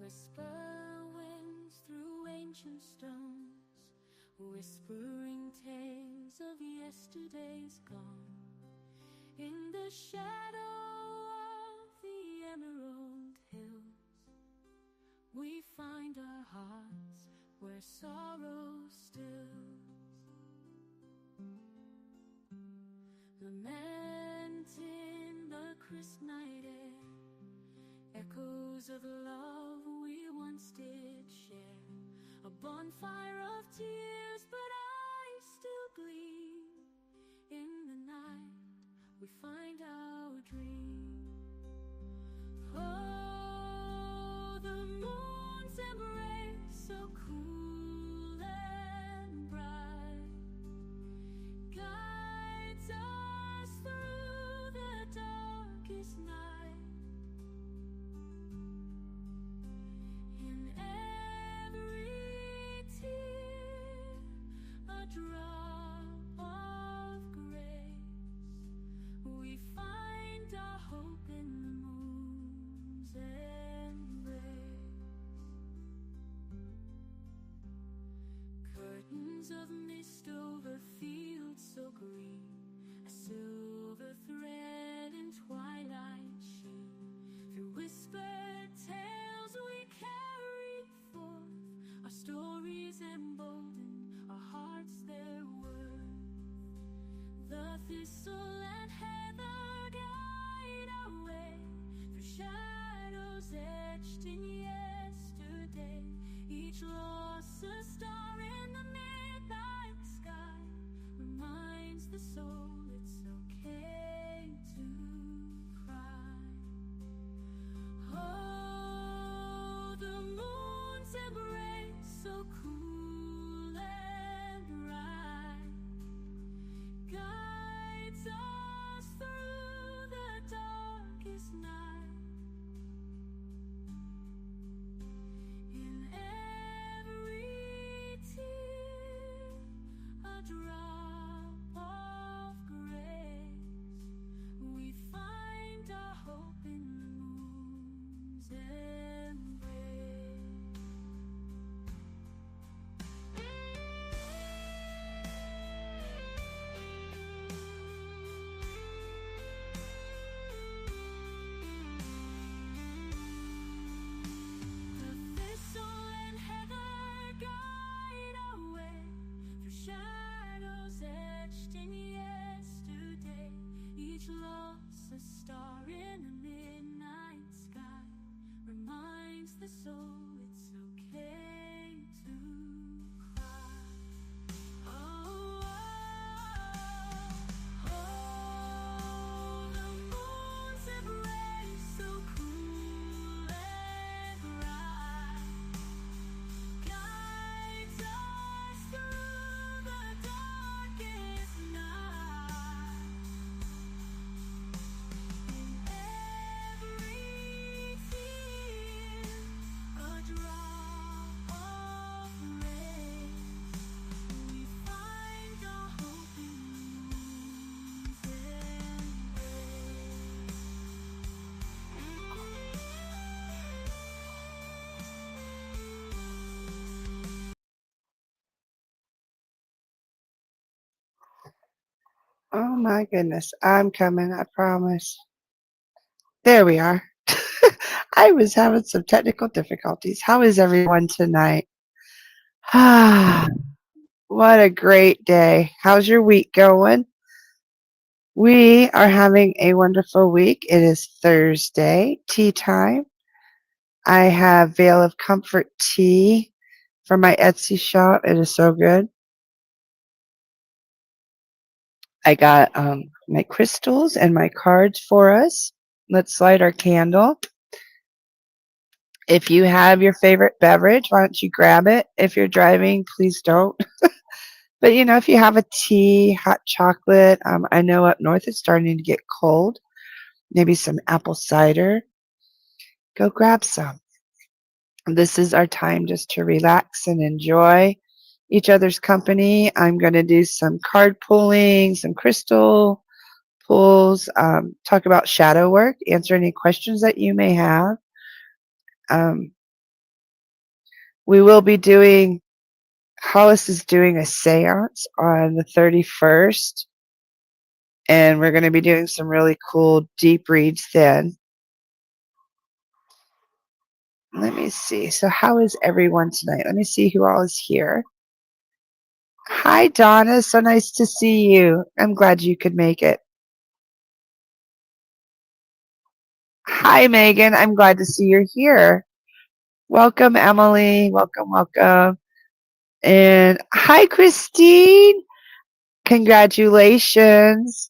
Whisper winds through ancient stones, whispering tales of yesterdays gone. In the shadow of the emerald hills, we find our hearts where sorrow stills. Lament in the crisp night air, echoes of love we once did share. A bonfire of tears, but I still gleam. In the night we find our dream. Oh, the moon's embrace, so cool and bright, guides us through the darkest night. In every tear, a drop of grace, we find our hope in the moon's embrace. Curtains of mist over fields so green, a silver thread in twilight sheen. Through whispered tales we carry forth, our stories embolden, our hearts their worth. The thistle and heather guide our way, through shadows etched in yesterday. Each loss a star in the midnight sky reminds the soul it's okay to cry. Oh, the moon's embrace, so cool and bright, guides us through the darkest night. In every tear, a drop of grace, we find our hope in the moon's embrace. The thistle and heather guide our way, through shadows etched in yesterday. Each loss a star in the midnight sky reminds the soul it's okay to cry. Oh, oh, oh, the moon's embrace, so cool and bright, guides us through the darkest night. In every tear, a drop of grace, we find our hope in the moon's embrace. Oh my goodness. I'm coming, I promise. There we are. I was having some technical difficulties. How is everyone tonight? Ah, what a great day. How's your week going? We are having a wonderful week. It is Thursday, tea time. I have Veil of Comfort tea from my Etsy shop. It is so good. I got my crystals and my cards for us. Let's light our candle. If you have your favorite beverage, why don't you grab it? If you're driving, please don't. But if you have a tea, hot chocolate, I know up north it's starting to get cold. Maybe some apple cider. Go grab some. This is our time just to relax and enjoy each other's company. I'm going to do some card pulling, some crystal pulls, talk about shadow work, answer any questions that you may have. We will be doing, Hollis is doing a seance on the 31st, and we're going to be doing some really cool deep reads then. Let me see. So how is everyone tonight? Let me see who all is here. Hi, Donna. So nice to see you. I'm glad you could make it. Hi, Megan. I'm glad to see you're here. Welcome, Emily. Welcome, welcome. And hi, Christine. Congratulations.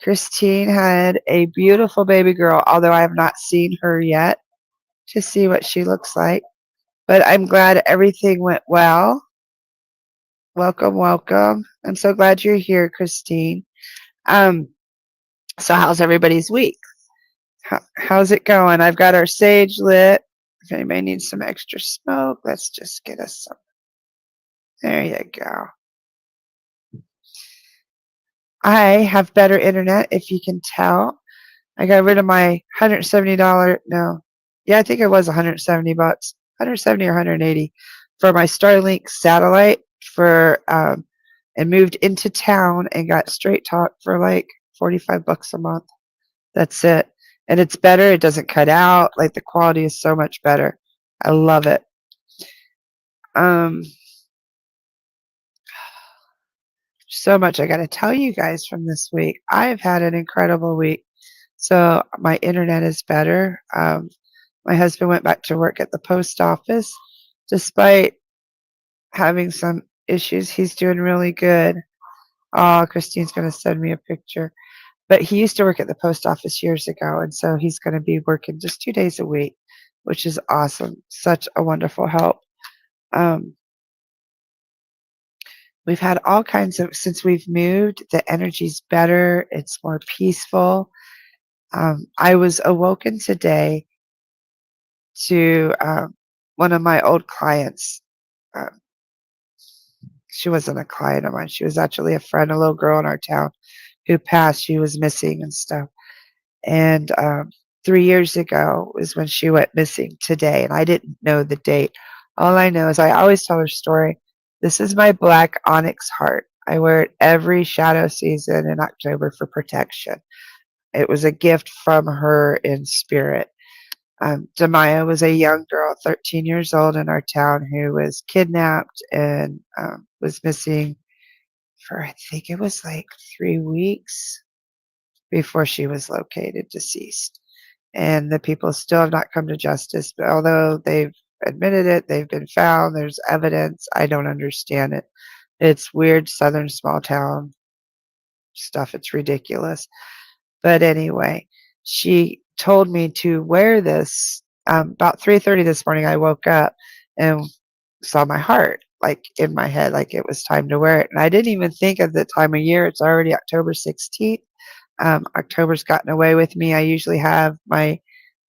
Christine had a beautiful baby girl, although I have not seen her yet to see what she looks like. But I'm glad everything went well. Welcome, welcome. I'm so glad you're here, Christine. So how's everybody's week? How's it going? I've got our sage lit. If anybody needs some extra smoke, let's just get us some. There you go. I have better internet, if you can tell. I got rid of my $170. No, yeah, I think it was $170, 170 or 180 for my Starlink satellite and moved into town and got straight talk for like $45 a month. That's it. And it's better. It doesn't cut out. Like the quality is so much better. I love it. So much I got to tell you guys from this week. I've had an incredible week. So my internet is better. My husband went back to work at the post office. Despite having some issues, he's doing really good. Oh, Christine's going to send me a picture. But he used to work at the post office years ago, and so he's going to be working just 2 days a week, which is awesome. Such a wonderful help. We've had all kinds of, since we've moved, the energy's better. It's more peaceful. I was awoken today to one of my old clients. She wasn't a client of mine. She was actually a friend, a little girl in our town who passed. She was missing and stuff. And 3 years ago was when she went missing today, and I didn't know the date. All I know is I always tell her story. This is my black onyx heart. I wear it every shadow season in October for protection. It was a gift from her in spirit. Demaya was a young girl, 13 years old in our town, who was kidnapped and was missing for, I think it was like 3 weeks before she was located deceased. And the people still have not come to justice, but although they've admitted it, they've been found, there's evidence. I don't understand it. It's weird southern small town stuff. It's ridiculous. But anyway, she told me to wear this. About 3:30 this morning, I woke up and saw my heart like in my head, like it was time to wear it. And I didn't even think of the time of year. It's already October 16th. October's gotten away with me. I usually have my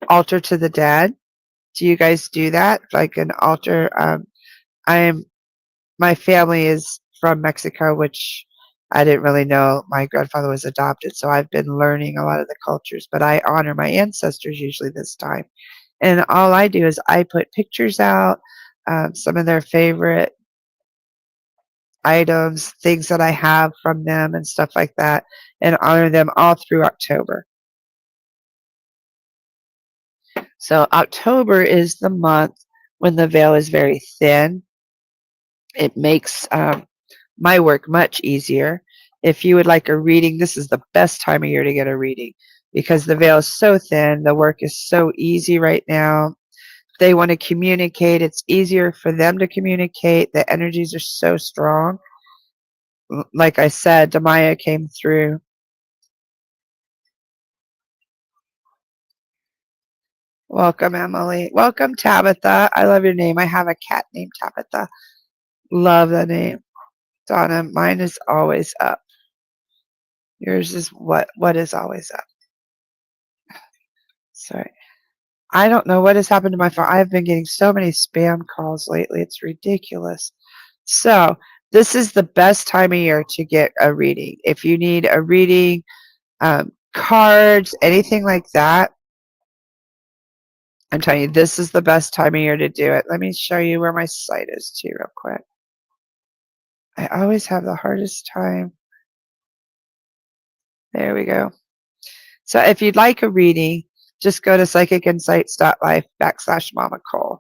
altar to the dead. Do you guys do that? Like an altar? My family is from Mexico, which I didn't really know. My grandfather was adopted, so I've been learning a lot of the cultures, but I honor my ancestors usually this time. And all I do is I put pictures out, some of their favorite items, things that I have from them and stuff like that, and honor them all through October. So October is the month when the veil is very thin. It makes my work much easier. If you would like a reading, this is the best time of year to get a reading because the veil is so thin. The work is so easy right now. They want to communicate. It's easier for them to communicate. The energies are so strong. Like I said, Demaya came through. Welcome, Emily. Welcome, Tabitha. I love your name. I have a cat named Tabitha. Love the name. Donna, mine is always up. Yours is what is always up? Sorry. I don't know what has happened to my phone. I've been getting so many spam calls lately. It's ridiculous. So this is the best time of year to get a reading. If you need a reading, cards, anything like that, I'm telling you, this is the best time of year to do it. Let me show you where my site is too real quick. I always have the hardest time. There we go. So if you'd like a reading, just go to PsychicInsights.Life /MamaCole,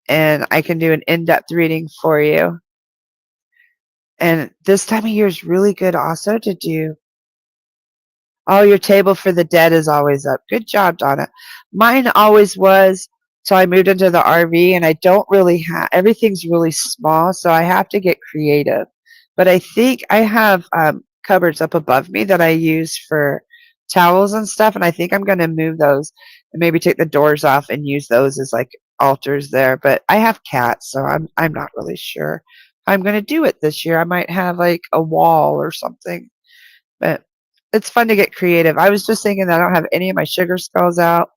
and I can do an in-depth reading for you. And this time of year is really good also to do. Oh, your table for the dead is always up. Good job, Donna. Mine always was. So I moved into the RV and I don't really have, everything's really small. So I have to get creative. But I think I have cupboards up above me that I use for towels and stuff. And I think I'm going to move those and maybe take the doors off and use those as like altars there. But I have cats, so I'm not really sure how I'm going to do it this year. I might have like a wall or something. But it's fun to get creative. I was just thinking that I don't have any of my sugar skulls out.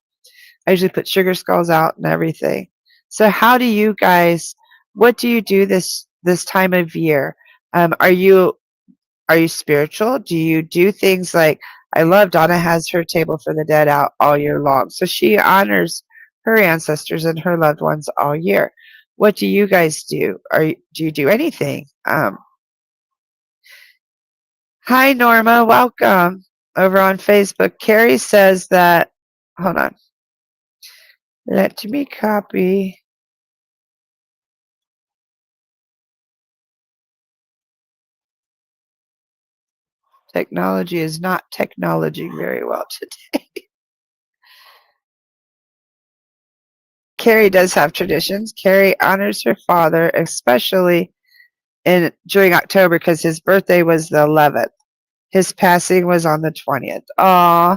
I usually put sugar skulls out and everything. So how do you guys, what do you do this time of year? Are you spiritual? Do you do things like, I love Donna has her table for the dead out all year long. So she honors her ancestors and her loved ones all year. What do you guys do? Do you do anything? Hi, Norma. Welcome over on Facebook. Carrie says that, hold on. Let me copy. Technology is not technologing very well today. Carrie does have traditions. Carrie honors her father, especially during October because his birthday was the 11th. His passing was on the 20th. Aw.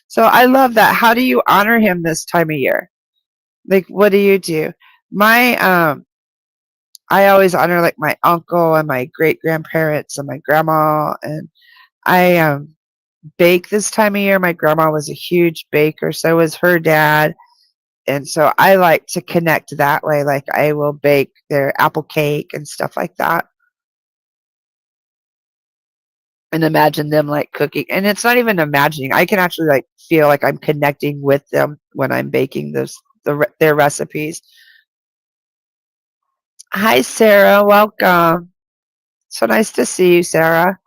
So I love that. How do you honor him this time of year? Like, what do you do? I always honor like my uncle and my great grandparents and my grandma, and I bake this time of year. My grandma was a huge baker, so was her dad, and so I like to connect that way. Like I will bake their apple cake and stuff like that, and imagine them like cooking. And it's not even imagining; I can actually like feel like I'm connecting with them when I'm baking their recipes. Hi, Sarah. Welcome. So nice to see you, Sarah.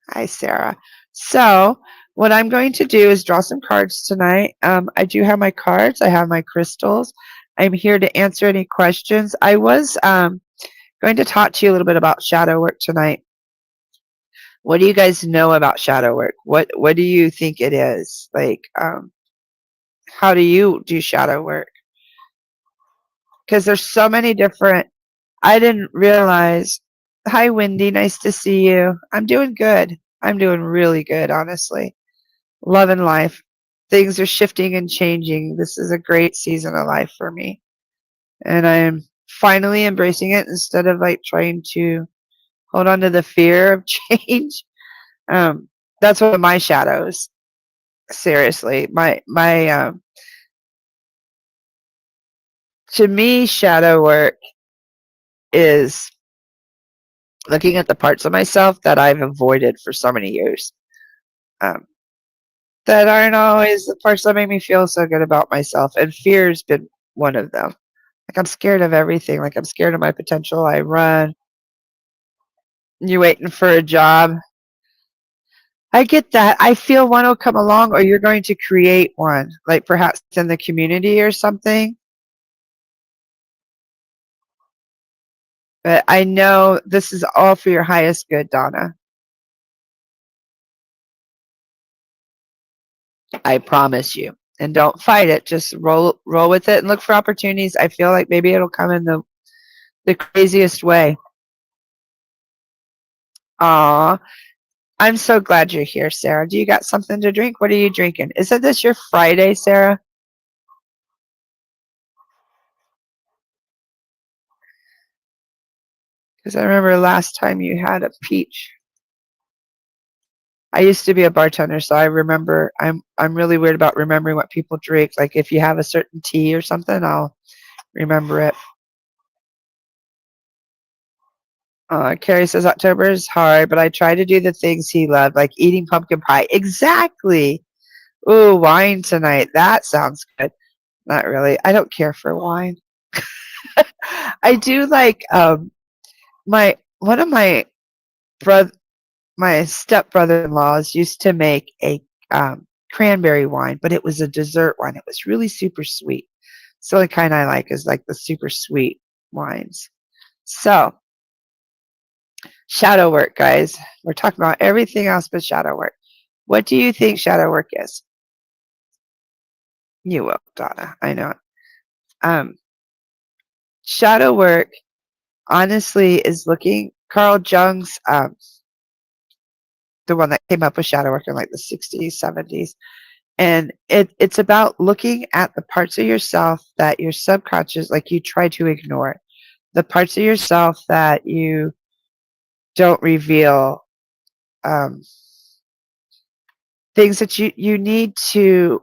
Hi, Sarah. So, what I'm going to do is draw some cards tonight. I do have my cards, I have my crystals. I'm here to answer any questions. I was going to talk to you a little bit about shadow work tonight. What do you guys know about shadow work? What do you think it is? Like, how do you do shadow work? Because there's so many different. I didn't realize. Hi, Wendy. Nice to see you. I'm doing good. I'm doing really good, honestly. Loving life. Things are shifting and changing. This is a great season of life for me. And I am finally embracing it instead of like trying to hold on to the fear of change. That's one of my shadows. Seriously. To me, shadow work is looking at the parts of myself that I've avoided for so many years. That aren't always the parts that make me feel so good about myself. And fear's been one of them. Like I'm scared of everything. Like I'm scared of my potential. I run. You're waiting for a job. I get that. I feel one will come along or you're going to create one, like perhaps in the community or something. But I know this is all for your highest good, Donna. I promise you. And don't fight it. Just roll with it and look for opportunities. I feel like maybe it'll come in the craziest way. Aw. I'm so glad you're here, Sarah. Do you got something to drink? What are you drinking? Isn't this your Friday, Sarah? Because I remember last time you had a peach. I used to be a bartender, so I remember. I'm really weird about remembering what people drink. Like if you have a certain tea or something, I'll remember it. Carrie says October is hard, but I try to do the things he loved, like eating pumpkin pie. Exactly. Ooh, wine tonight. That sounds good. Not really. I don't care for wine. I do like my one of brother my stepbrother-in-laws used to make a cranberry wine, but it was a dessert wine. It was really super sweet. So the kind I like is like the super sweet wines. So shadow work, guys. We're talking about everything else but shadow work. What do you think shadow work is? You will, Donna. I know it. Um, shadow work, honestly, is looking. Carl Jung's the one that came up with shadow work in like the 60s, 70s. And it's about looking at the parts of yourself that your subconscious, like you try to ignore, the parts of yourself that you don't reveal, um, things that you need to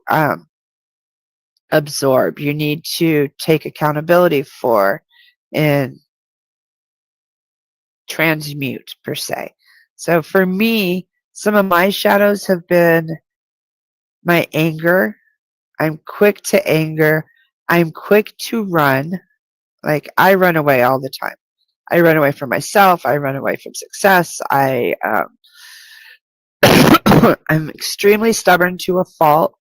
absorb, you need to take accountability for and transmute, per se. So for me, some of my shadows have been my anger. I'm quick to anger. I'm quick to run. Like I run away all the time. I run away from myself. I run away from success. I'm extremely stubborn to a fault.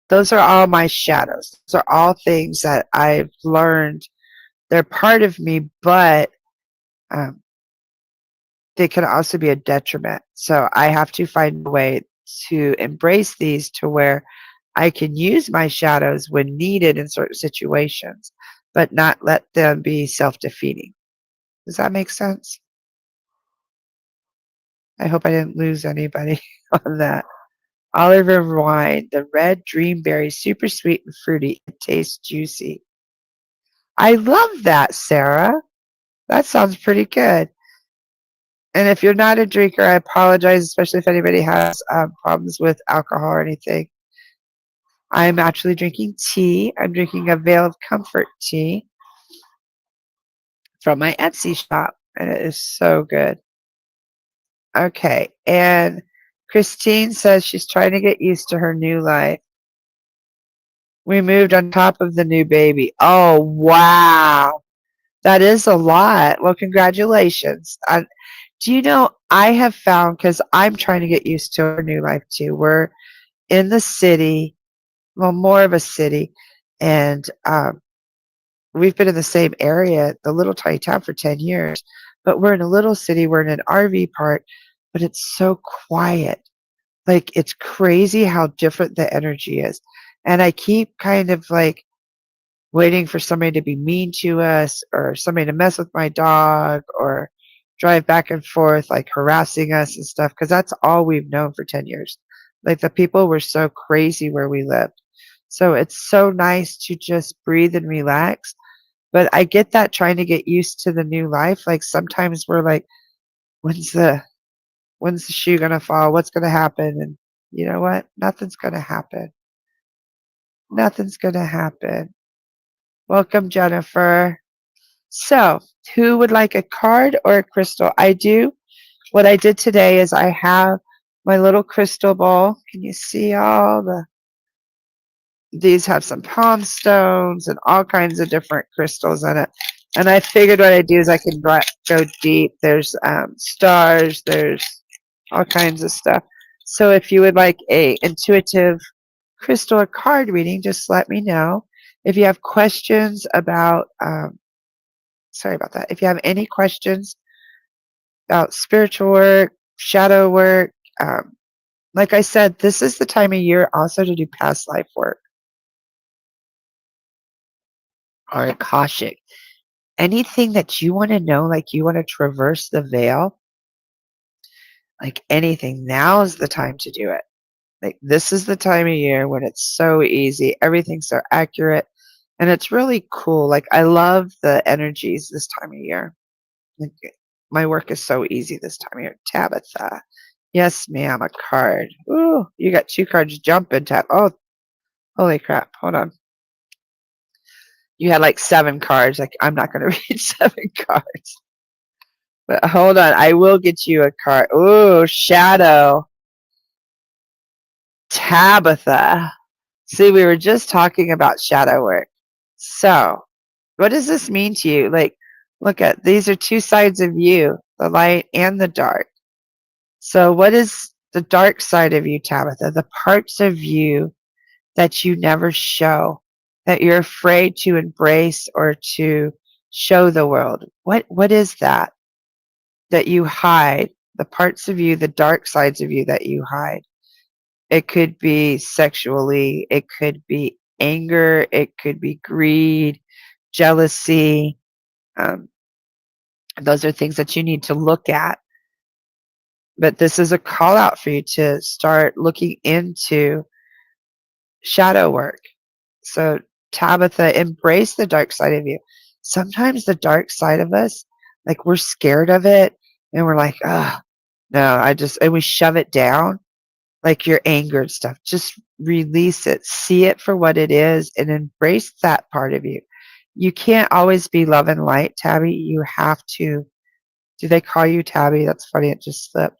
Those are all my shadows. Those are all things that I've learned. They're part of me, but um, they can also be a detriment. So I have to find a way to embrace these to where I can use my shadows when needed in certain situations, but not let them be self-defeating. Does that make sense? I hope I didn't lose anybody on that. Oliver wine, the red dreamberry, super sweet and fruity. It tastes juicy. I love that, Sarah. That sounds pretty good. And if you're not a drinker, I apologize, especially if anybody has problems with alcohol or anything. I'm actually drinking tea. I'm drinking a Veil of Comfort tea from my Etsy shop, and it is so good. Okay, and Christine says she's trying to get used to her new life. We moved on top of the new baby. Oh, wow. That is a lot. Well, congratulations. Do you know, I have found, because I'm trying to get used to our new life too. We're in the city, well, more of a city, and we've been in the same area, the little tiny town, for 10 years. But we're in a little city. We're in an RV park, but it's so quiet. Like, it's crazy how different the energy is. And I keep kind of like waiting for somebody to be mean to us or somebody to mess with my dog or drive back and forth, like harassing us and stuff, because that's all we've known for 10 years. Like, the people were so crazy where we lived. So it's so nice to just breathe and relax. But I get that trying to get used to the new life. Like, sometimes we're like, when's the shoe gonna fall? What's gonna happen? And you know what? Nothing's gonna happen. Nothing's gonna happen. Welcome, Jennifer. So, who would like a card or a crystal? I do. What I did today is I have my little crystal ball. Can you see all these have some palm stones and all kinds of different crystals in it. And I figured what I do is I can go deep. There's stars. There's all kinds of stuff. So if you would like a intuitive crystal or card reading, just let me know. If you have questions about, sorry about that. If you have any questions about spiritual work, shadow work, like I said, this is the time of year also to do past life work or Akashic. Anything that you want to know, like you want to traverse the veil, like anything, now is the time to do it. Like, this is the time of year when it's so easy, everything's so accurate, and it's really cool. Like, I love the energies this time of year. Like, my work is so easy this time of year. Tabitha. Yes, ma'am, a card. Ooh, you got 2 cards jumping, Tab. Oh, holy crap. Hold on. You had like 7 cards. Like, I'm not going to read 7 cards. But hold on, I will get you a card. Ooh, shadow. Tabitha. See, we were just talking about shadow work. So, what does this mean to you? Like, look at these are two sides of you, the light and the dark. So, what is the dark side of you, Tabitha? The parts of you that you never show, that you're afraid to embrace or to show the world. What is that you hide? The parts of you, the dark sides of you that you hide. It could be sexually, it could be anger, it could be greed, jealousy. Um, those are things that you need to look at. But this is a call out for you to start looking into shadow work. So, Tabitha, embrace the dark side of you. Sometimes the dark side of us, like we're scared of it and we're like, oh, no, and we shove it down, like your anger and stuff. Just release it, see it for what it is, and embrace that part of you. You can't always be love and light, Tabby. You have to. Do they call you Tabby? That's funny. It just slipped.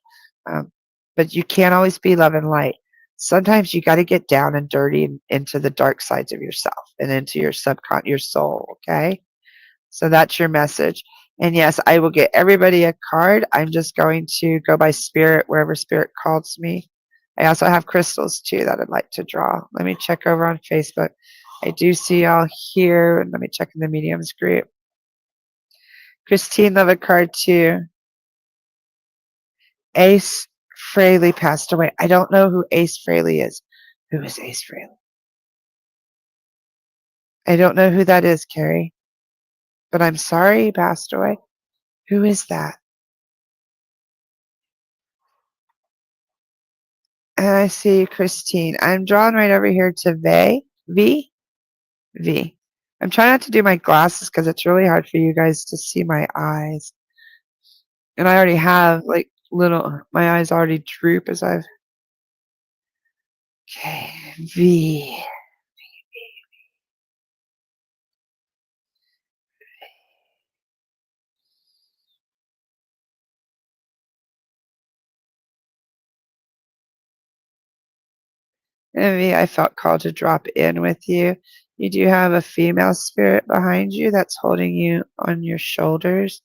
But you can't always be love and light. Sometimes you got to get down and dirty and into the dark sides of yourself and into your soul. Okay. So that's your message. And yes, I will get everybody a card. I'm just going to go by spirit wherever spirit calls me. I also have crystals too that I'd like to draw. Let me check over on Facebook. I do see y'all here. Let me check in the mediums group. Christine, love a card too. Ace Frehley passed away. I don't know who Ace Frehley is. Who is Ace Frehley? I don't know who that is, Carrie. But I'm sorry he passed away. Who is that? And I see Christine. I'm drawn right over here to V. V. I'm trying not to do my glasses because it's really hard for you guys to see my eyes. And I already have like my eyes already droop as I've. Okay, V. And V, I felt called to drop in with you. You do have a female spirit behind you that's holding you on your shoulders.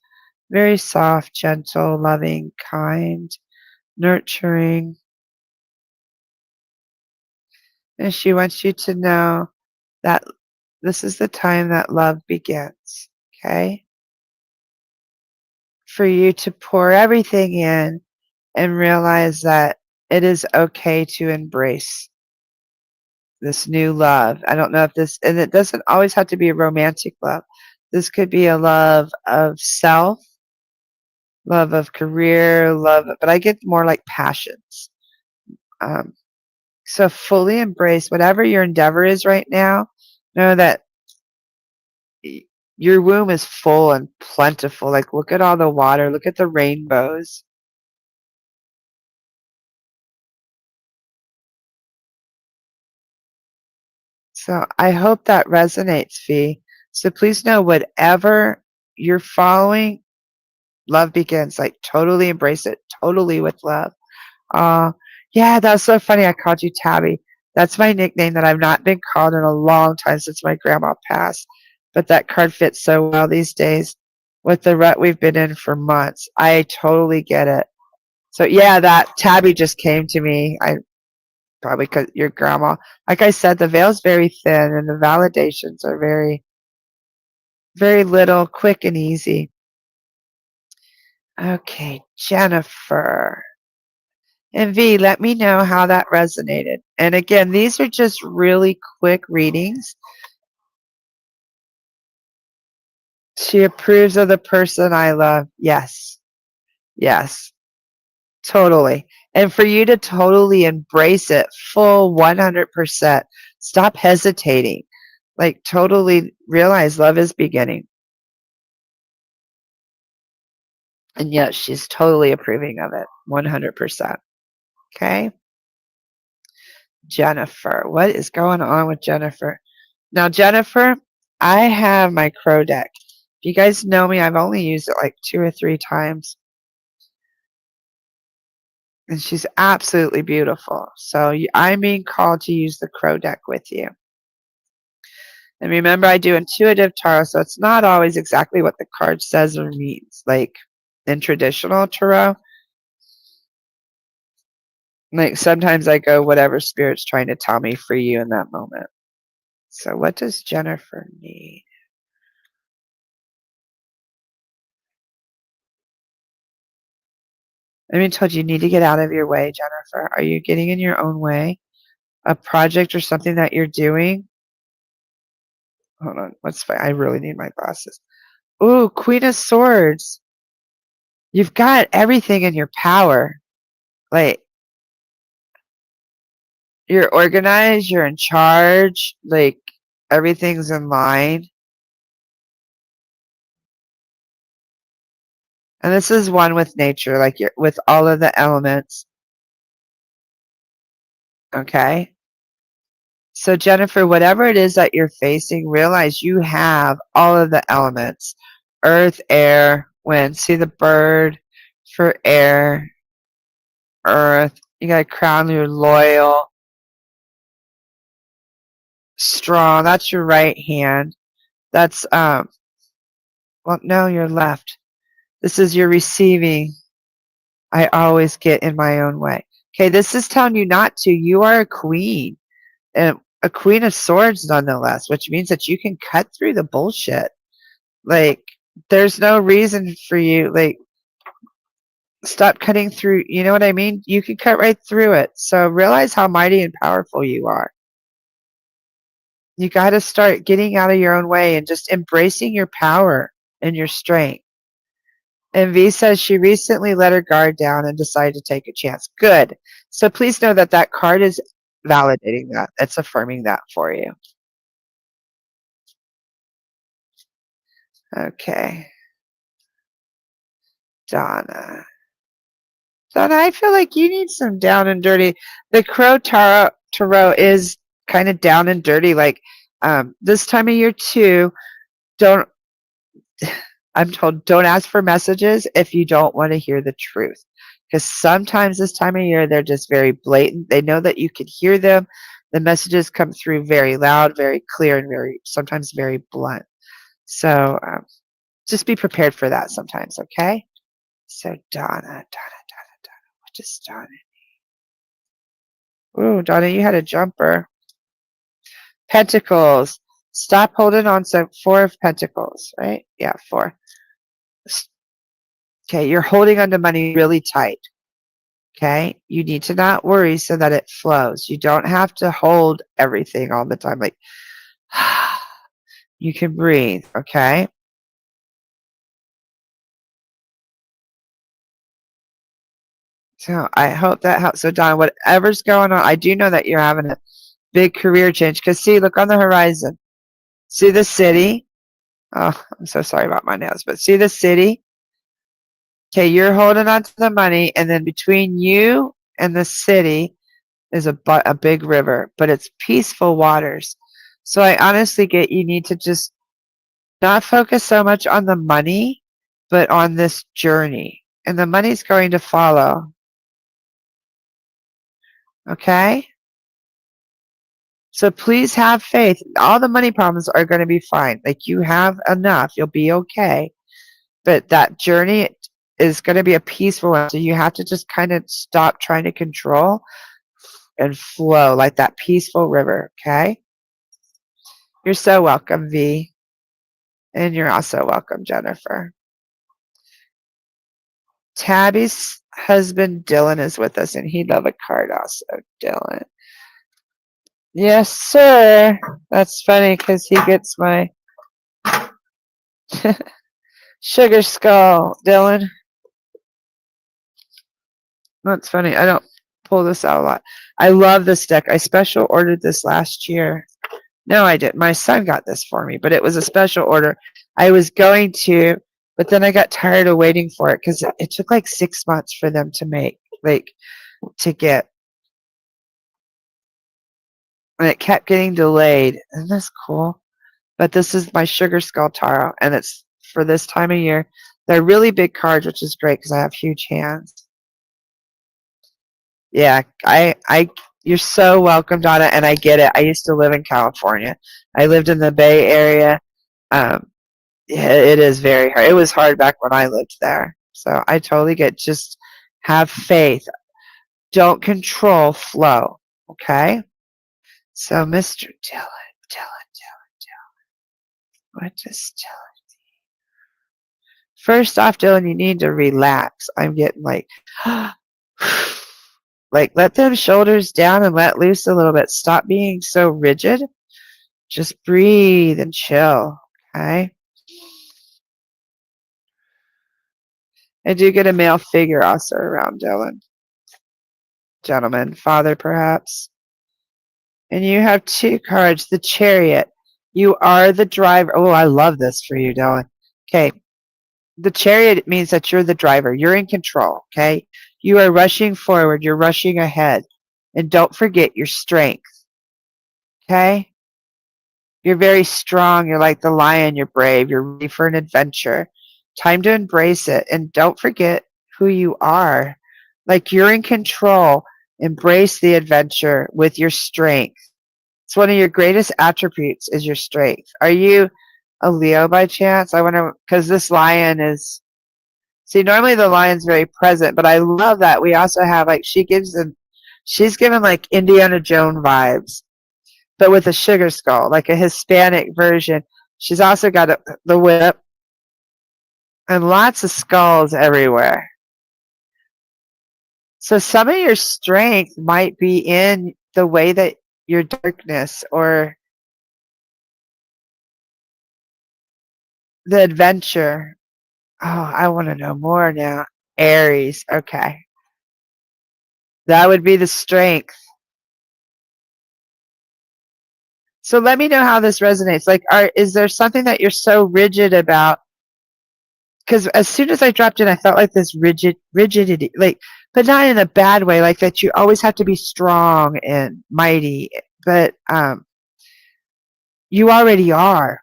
Very soft, gentle, loving, kind, nurturing. And she wants you to know that this is the time that love begins, okay? For you to pour everything in and realize that it is okay to embrace this new love. I don't know if and it doesn't always have to be a romantic love. This could be a love of self, love of career, but I get more like passions. Um, so fully embrace whatever your endeavor is right now. Know that your womb is full and plentiful. Like, look at all the water, look at the rainbows. So I hope that resonates, Fee. So please know whatever you're following, love begins. Like, totally embrace it, totally with love. Yeah, that's so funny. I called you Tabby. That's my nickname that I've not been called in a long time since my grandma passed. But that card fits so well these days with the rut we've been in for months. I totally get it. So yeah, that Tabby just came to me. I probably because your grandma. Like I said, the veil's very thin and the validations are very, very little, quick and easy. Okay, Jennifer. And V, let me know how that resonated. And again, these are just really quick readings. She approves of the person I love. Yes. Yes. Totally. And for you to totally embrace it full 100%. Stop hesitating. Like, totally realize love is beginning. And yes, she's totally approving of it. 100%. Okay. Jennifer. What is going on with Jennifer? Now, Jennifer, I have my crow deck. If you guys know me, I've only used it like 2 or 3 times. And she's absolutely beautiful. So I'm being called to use the Crow deck with you. And remember, I do intuitive tarot, so it's not always exactly what the card says or means. Like in traditional tarot, like sometimes I go whatever spirit's trying to tell me for you in that moment. So what does Jennifer need? I mean, told you need to get out of your way, Jennifer. Are you getting in your own way? A project or something that you're doing? Hold on. I really need my glasses. Ooh, Queen of Swords. You've got everything in your power. Like, you're organized, you're in charge, like, everything's in line. And this is one with nature, like you're with all of the elements. Okay? So, Jennifer, whatever it is that you're facing, realize you have all of the elements. Earth, air, wind. See the bird for air, earth. You got a crown, you're loyal, strong. That's your right hand. That's, well, no, your left. This is your receiving. I always get in my own way. Okay, this is telling you not to. You are a queen. And a queen of swords nonetheless, which means that you can cut through the bullshit. Like, there's no reason for you, like, stop cutting through. You know what I mean? You can cut right through it. So realize how mighty and powerful you are. You got to start getting out of your own way and just embracing your power and your strength. And V says she recently let her guard down and decided to take a chance. Good. So please know that that card is validating that. It's affirming that for you. Okay. Donna. Donna, I feel like you need some down and dirty. The Crow Tarot is kind of down and dirty. Like this time of year too, I'm told don't ask for messages if you don't want to hear the truth. Because sometimes this time of year, they're just very blatant. They know that you can hear them. The messages come through very loud, very clear, and sometimes very blunt. So just be prepared for that sometimes, okay? So Donna. What is Donna? Ooh, Donna, you had a jumper. Pentacles. Stop holding on to 4 of Pentacles, right? Yeah, 4. Okay, you're holding onto money really tight. Okay, you need to not worry so that it flows. You don't have to hold everything all the time. Like, you can breathe, okay? So I hope that helps. So, Don, whatever's going on, I do know that you're having a big career change. Because, see, look on the horizon. See the city? Oh, I'm so sorry about my nails. But see the city? Okay, you're holding on to the money. And then between you and the city is a big river. But it's peaceful waters. So I honestly get you need to just not focus so much on the money, but on this journey. And the money's going to follow. Okay? So please have faith. All the money problems are going to be fine. Like, you have enough. You'll be okay. But that journey is going to be a peaceful one. So you have to just kind of stop trying to control and flow like that peaceful river. Okay? You're so welcome, V. And you're also welcome, Jennifer. Tabby's husband, Dylan, is with us, and he'd love a card also, Dylan. Yes, sir. That's funny because he gets my sugar skull, Dylan. That's funny. I don't pull this out a lot. I love this deck. I special ordered this last year. No, I didn't. My son got this for me, but it was a special order. I was going to, but then I got tired of waiting for it because it took like 6 months for them to make, like, to get. And it kept getting delayed. Isn't this cool? But this is my Sugar Skull Tarot, and it's for this time of year. They're really big cards, which is great because I have huge hands. Yeah, you're so welcome, Donna, and I get it. I used to live in California. I lived in the Bay Area. Yeah, it is very hard. It was hard back when I lived there. So I totally get, just have faith. Don't control flow. Okay? So Mr. Dylan, what does Dylan? First off, Dylan, you need to relax. I'm getting like let them shoulders down and let loose a little bit. Stop being so rigid. Just breathe and chill. Okay? I do get a male figure also around Dylan. Gentleman, father perhaps. And you have two cards, the Chariot. You are the driver. Oh, I love this for you, Dylan. Okay. The Chariot means that you're the driver. You're in control, okay? You are rushing forward. You're rushing ahead. And don't forget your strength, okay? You're very strong. You're like the lion. You're brave. You're ready for an adventure. Time to embrace it. And don't forget who you are. Like, you're in control. Embrace the adventure with your strength. It's one of your greatest attributes is your strength. Are you a Leo by chance? I wonder, because this lion is, see, normally the lion's very present, but I love that we also have, like, she's given like Indiana Jones vibes, but with a sugar skull, like a Hispanic version. She's also got the whip and lots of skulls everywhere. So some of your strength might be in the way that your darkness or the adventure. Oh, I want to know more now. Aries. Okay. That would be the strength. So let me know how this resonates. Like, is there something that you're so rigid about? Because as soon as I dropped in, I felt like this rigidity, like, but not in a bad way, like that you always have to be strong and mighty. But you already are.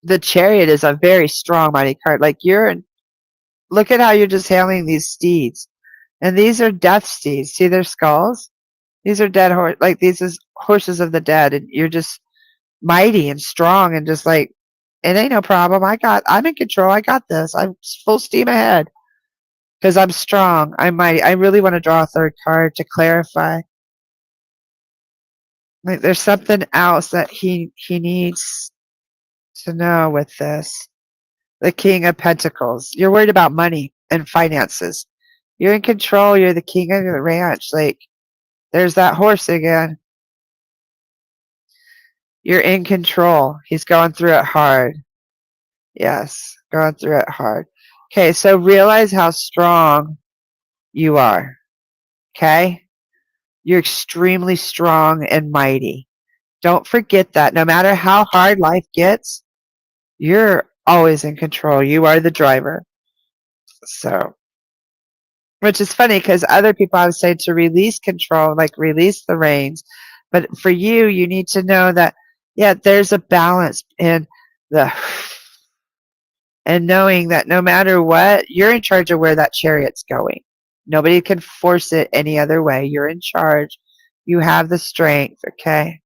The Chariot is a very strong, mighty card. Like, look at how you're just handling these steeds. And these are death steeds. See their skulls? These are dead horse. Like, these is horses of the dead. And you're just mighty and strong and just like, it ain't no problem. I'm in control. I got this. I'm full steam ahead because I'm strong. I'm mighty. I really want to draw a third card to clarify. Like, there's something else that he needs to know with this. The King of Pentacles. You're worried about money and finances. You're in control. You're the king of the ranch. Like, there's that horse again. You're in control. He's going through it hard. Yes, going through it hard. Okay, so realize how strong you are. Okay? You're extremely strong and mighty. Don't forget that. No matter how hard life gets, you're always in control. You are the driver. So, which is funny because other people I would say to release control, like release the reins. But for you, you need to know that, yeah, there's a balance in the, and knowing that no matter what, you're in charge of where that chariot's going. Nobody can force it any other way. You're in charge. You have the strength, okay?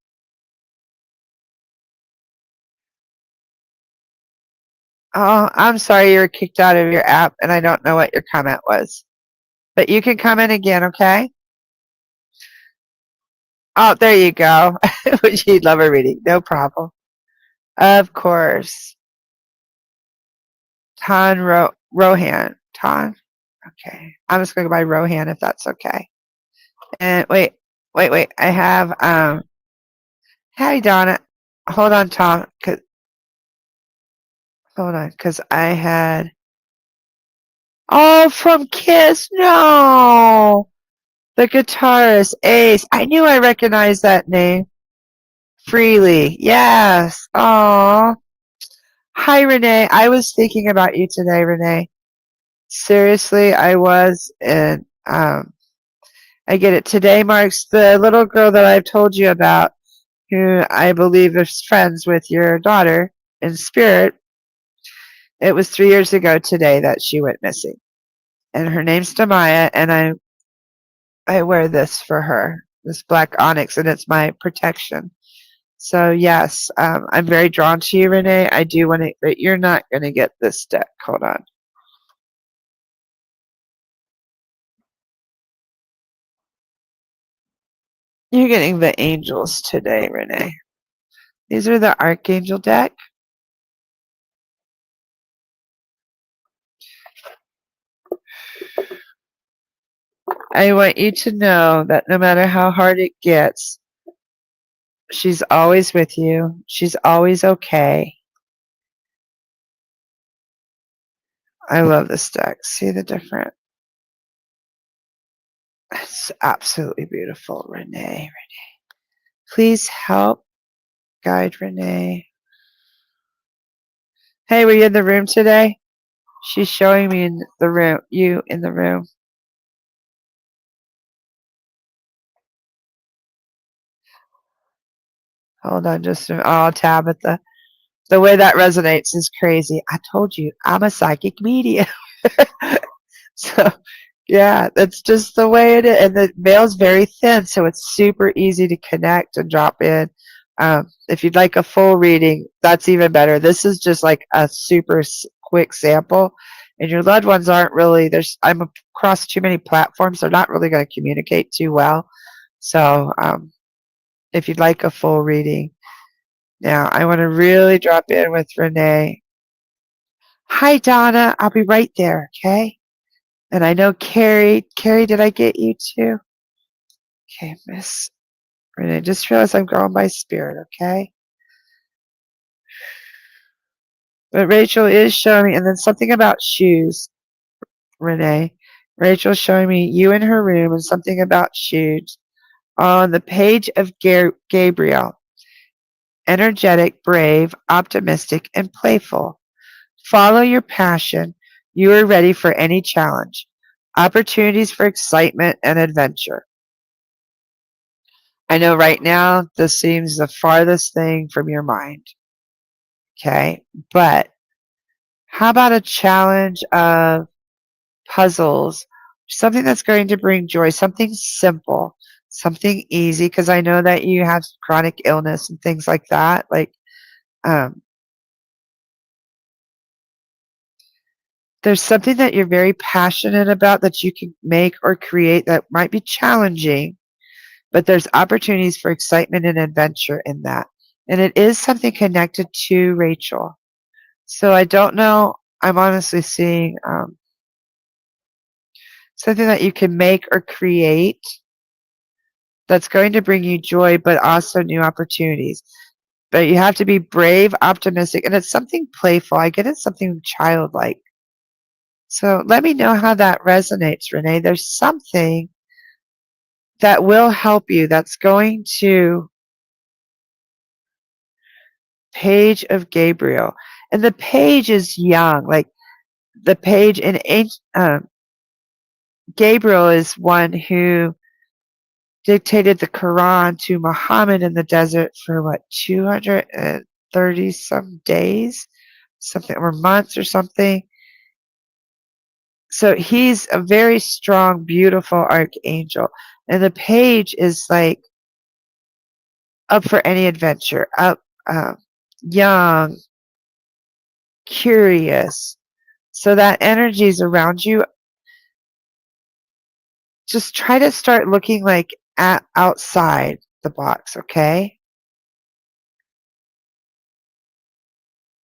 Oh, I'm sorry you were kicked out of your app, and I don't know what your comment was. But you can come in again, okay? Oh, there you go. You'd love a reading. No problem. Of course. Rohan. Tan? Okay. I'm just going to go by Rohan if that's okay. And wait. I have, hi, Donna. Hold on, Tom. Hold on, because I had, oh, from Kiss. No. The guitarist, Ace. I knew I recognized that name. Freely. Yes. Oh. Hi, Renee. I was thinking about you today, Renee. Seriously, I was. And I get it. Today marks the little girl that I've told you about, who I believe is friends with your daughter in spirit. It was 3 years ago today that she went missing. And her name's Demaya, and I wear this for her, this black onyx, and it's my protection. So yes, I'm very drawn to you, Renee. I do want to, but you're not going to get this deck. Hold on. You're getting the angels today, Renee. These are the Archangel deck. I want you to know that no matter how hard it gets, she's always with you. She's always okay. I love this deck. See the different. It's absolutely beautiful, Renee. Please help guide Renee. Hey, were you in the room today? She's showing me in the room, you in the room. Hold on just a minute. Oh, Tabitha. The way that resonates is crazy. I told you, I'm a psychic medium. So, yeah, that's just the way it is. And the veil's very thin, so it's super easy to connect and drop in. If you'd like a full reading, that's even better. This is just like a super quick sample. And your loved ones aren't really, I'm across too many platforms. They're not really going to communicate too well. So, if you'd like a full reading. Now, I want to really drop in with Renee. Hi, Donna. I'll be right there, okay? And I know Carrie. Carrie, did I get you too? Okay, Miss Renee. Just realize I'm going by spirit, okay? But Rachel is showing me, and then something about shoes, Renee. Rachel's showing me you in her room and something about shoes. On the page of Gabriel, energetic, brave, optimistic, and playful. Follow your passion. You are ready for any challenge. Opportunities for excitement and adventure. I know right now this seems the farthest thing from your mind. Okay. But how about a challenge of puzzles? Something that's going to bring joy, something simple, something easy, because I know that you have chronic illness and things like that. Like, there's something that you're very passionate about that you can make or create that might be challenging, but there's opportunities for excitement and adventure in that. And it is something connected to Rachel. So I don't know. I'm honestly seeing something that you can make or create that's going to bring you joy, but also new opportunities. But you have to be brave, optimistic, and it's something playful. I get it's something childlike. So let me know how that resonates, Renee. There's something that will help you that's going to page of Gabriel. And the page is young. Like the page in Gabriel is one who dictated the Quran to Muhammad in the desert for what, 230 some days, something, or months or something. So he's a very strong, beautiful archangel. And the page is like up for any adventure, up, young, curious. So that energy is around you. Just try to start looking like outside the box, okay?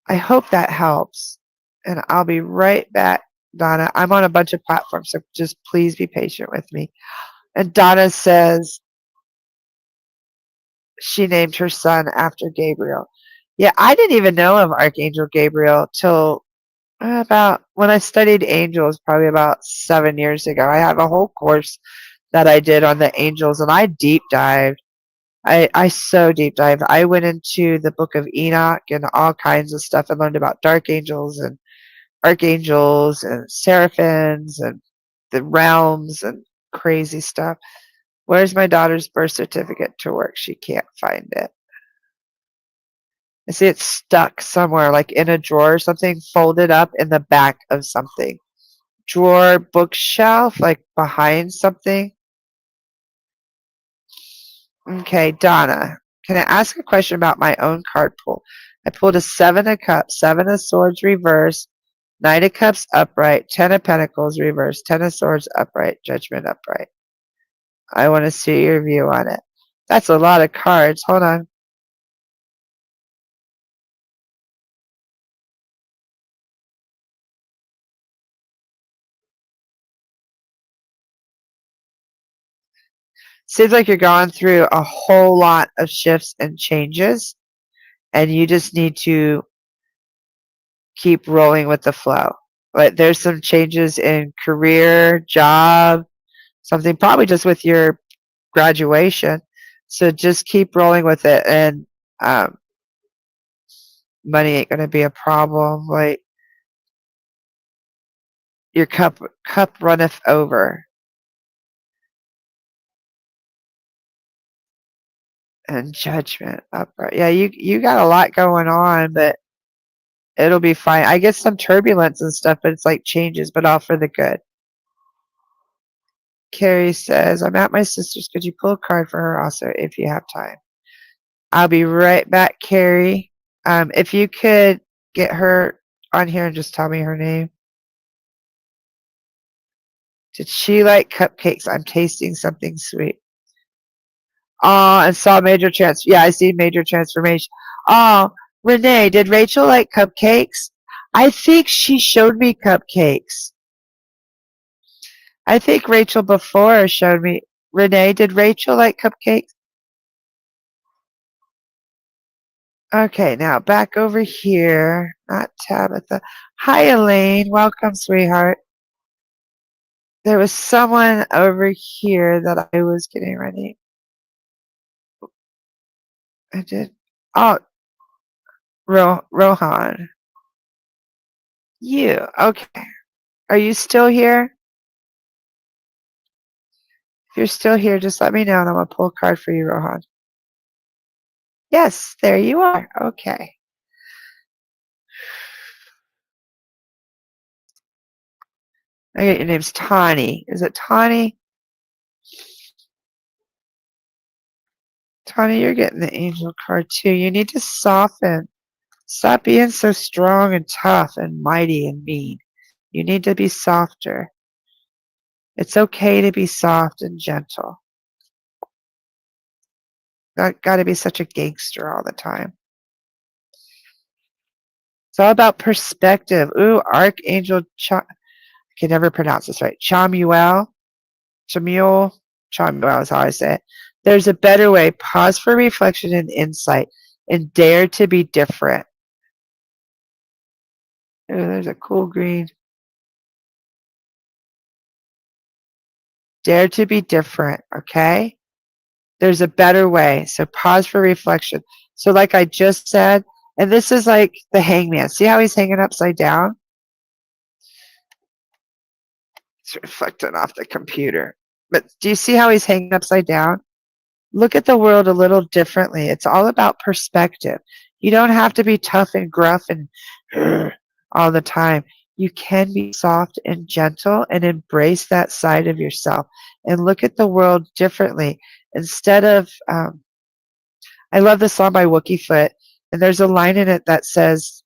I hope that helps. And I'll be right back, Donna. I'm on a bunch of platforms, so just please be patient with me. And Donna says she named her son after Gabriel. Yeah, I didn't even know of Archangel Gabriel till about when I studied angels, probably about 7 years ago. I have a whole course that I did on the angels, and I deep dived. I so deep dived. I went into the book of Enoch and all kinds of stuff and learned about dark angels and archangels and seraphims and the realms and crazy stuff. Where's my daughter's birth certificate to work? She can't find it. I see it stuck somewhere, like in a drawer or something, folded up in the back of something. Drawer, bookshelf, like behind something. Okay, Donna, can I ask a question about my own card pull? I pulled a 7 of Cups, 7 of Swords reverse, 9 of Cups upright, 10 of Pentacles reverse, 10 of Swords upright, Judgment upright. I want to see your view on it. That's a lot of cards. Hold on. Seems like you're going through a whole lot of shifts and changes, and you just need to keep rolling with the flow. Like there's some changes in career, job, something probably just with your graduation. So just keep rolling with it, and money ain't gonna be a problem. Like your cup runneth over, and Judgment upright. Yeah, you got a lot going on, but it'll be fine. I get some turbulence and stuff, but it's like changes, but all for the good. Carrie says, I'm at my sister's. Could you pull a card for her also if you have time? I'll be right back, Carrie. If you could get her on here and just tell me her name. Did she like cupcakes? I'm tasting something sweet. Oh, and saw major yeah, I see major transformation. Oh, Renee, did Rachel like cupcakes? I think she showed me cupcakes. I think Rachel before showed me. Renee, did Rachel like cupcakes? Okay, now back over here. Not Tabitha. Hi, Elaine. Welcome, sweetheart. There was someone over here that I was getting ready. I did. Oh, Rohan. You. Okay. Are you still here? If you're still here, just let me know and I'm going to pull a card for you, Rohan. Yes, there you are. Okay. I get your name's Tawny. Is it Tawny? Tawny, you're getting the angel card too. You need to soften. Stop being so strong and tough and mighty and mean. You need to be softer. It's okay to be soft and gentle. Not got to be such a gangster all the time. It's all about perspective. Ooh, Archangel I can never pronounce this right. Chamuel is how I say it. There's a better way. Pause for reflection and insight and dare to be different. Ooh, there's a cool green. Dare to be different, okay? There's a better way. So pause for reflection. So like I just said, and this is like the hangman. See how he's hanging upside down? It's reflecting off the computer. But do you see how he's hanging upside down? Look at the world a little differently. It's all about perspective. You don't have to be tough and gruff and all the time. You can be soft and gentle and embrace that side of yourself and look at the world differently. Instead of, I love the song by Wookiefoot, and there's a line in it that says,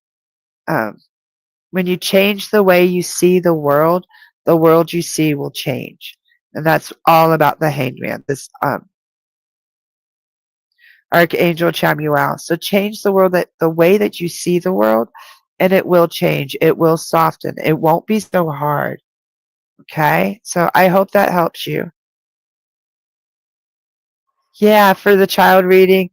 when you change the way you see the world you see will change. And that's all about the hangman, this Archangel Chamuel. So change the world, that the way that you see the world, and it will change. It will soften. It won't be so hard. Okay? So I hope that helps you. Yeah, for the child reading,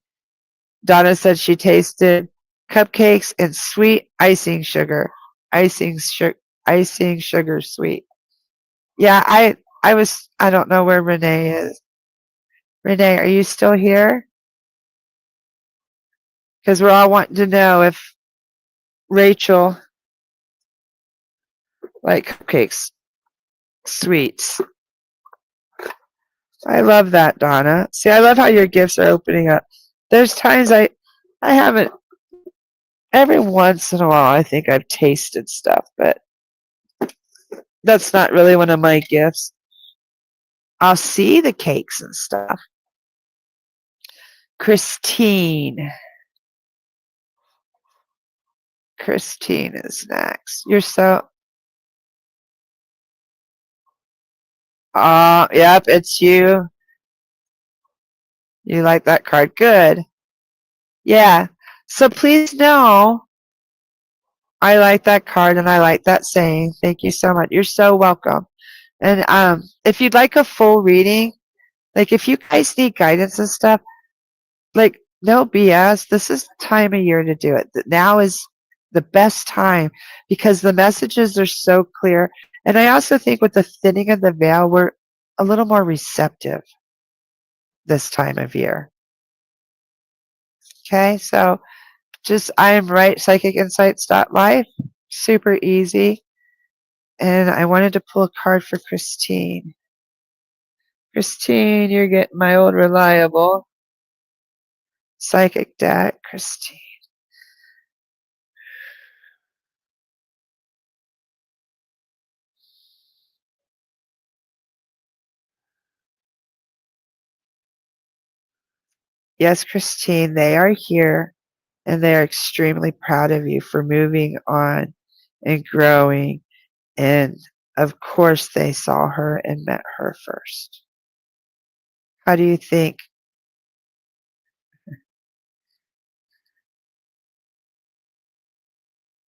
Donna said she tasted cupcakes and sweet icing sugar. Icing sugar sweet. Yeah, I don't know where Renee is. Renee, are you still here? Because we're all wanting to know if Rachel like cupcakes, sweets. I love that, Donna. See, I love how your gifts are opening up. There's times I haven't Every once in a while, I think I've tasted stuff, but that's not really one of my gifts. I'll see the cakes and stuff. Christine. Christine is next. You're so... Yep, it's you. You like that card. Good. Yeah. So please know, I like that card and I like that saying. Thank you so much. You're so welcome. And if you'd like a full reading, like if you guys need guidance and stuff, like no BS, this is the time of year to do it. Now is the best time because the messages are so clear. And I also think with the thinning of the veil, we're a little more receptive this time of year. Okay, so just I am right, PsychicInsights.Life. Super easy. And I wanted to pull a card for Christine. Christine, you're getting my old reliable psychic deck. Christine. Yes, Christine, they are here and they are extremely proud of you for moving on and growing. And of course, they saw her and met her first. How do you think?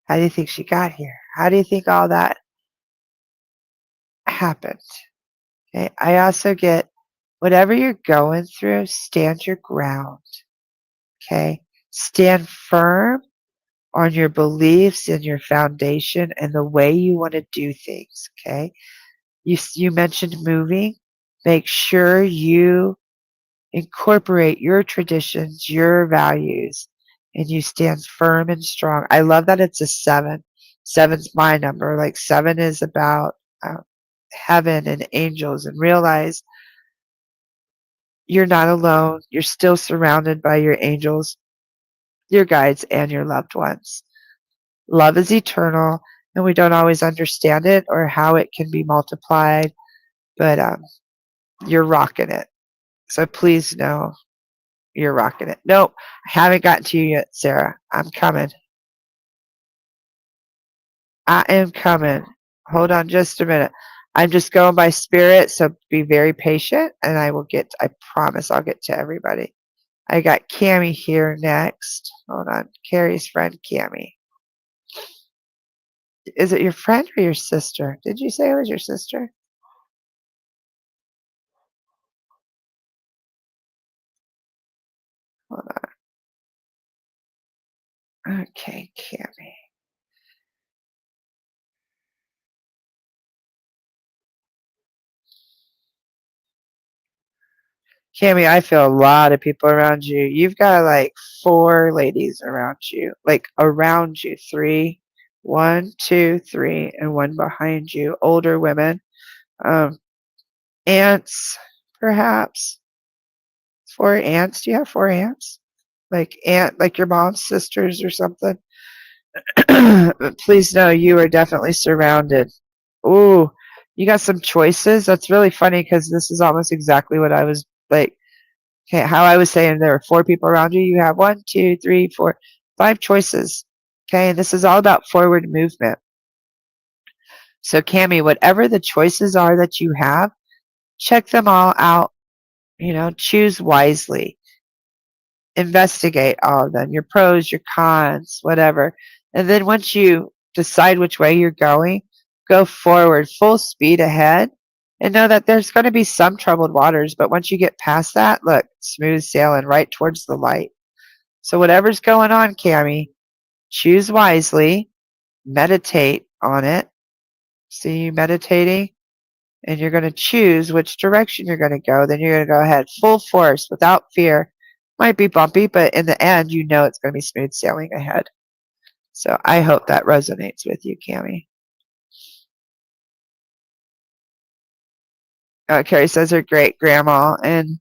How do you think she got here? How do you think all that happened? Okay. I also get whatever you're going through, stand your ground. Okay. Stand firm on your beliefs and your foundation and the way you want to do things. Okay. You mentioned moving. Make sure you incorporate your traditions, your values, and you stand firm and strong. I love that it's a 7. 7's my number. Like 7 is about heaven and angels, and realize you're not alone. You're still surrounded by your angels, your guides, and your loved ones. Love is eternal, and we don't always understand it or how it can be multiplied, but you're rocking it. So please know you're rocking it. Nope, I haven't gotten to you yet, Sarah. I'm coming. I am coming. Hold on just a minute. I'm just going by spirit, so be very patient, and I promise I'll get to everybody. I got Cammie here next. Hold on. Carrie's friend, Cammie. Is it your friend or your sister? Did you say it was your sister? Hold on. Okay, Cammie. Cammie, I feel a lot of people around you. You've got like 4 ladies around you. Like around you. 3. 1, 2, 3, and 1 behind you. Older women. Aunts, perhaps. 4 aunts. Do you have 4 aunts? Like your mom's sisters or something? Please know you are definitely surrounded. Ooh, you got some choices. That's really funny because this is almost exactly what I was like. Okay, how I was saying there are 4 people around you. You have 1, 2, 3, 4, 5 choices. Okay, and this is all about forward movement. So, Cammie, whatever the choices are that you have, check them all out. Choose wisely. Investigate all of them, your pros, your cons, whatever. And then once you decide which way you're going, go forward, full speed ahead, and know that there's going to be some troubled waters. But once you get past that, look, smooth sailing right towards the light. So whatever's going on, Cammie, choose wisely, meditate on it. See you meditating, and you're going to choose which direction you're going to go. Then you're going to go ahead full force without fear. Might be bumpy, but in the end, you know it's going to be smooth sailing ahead. So I hope that resonates with you, Cammie. Carrie says her great grandma and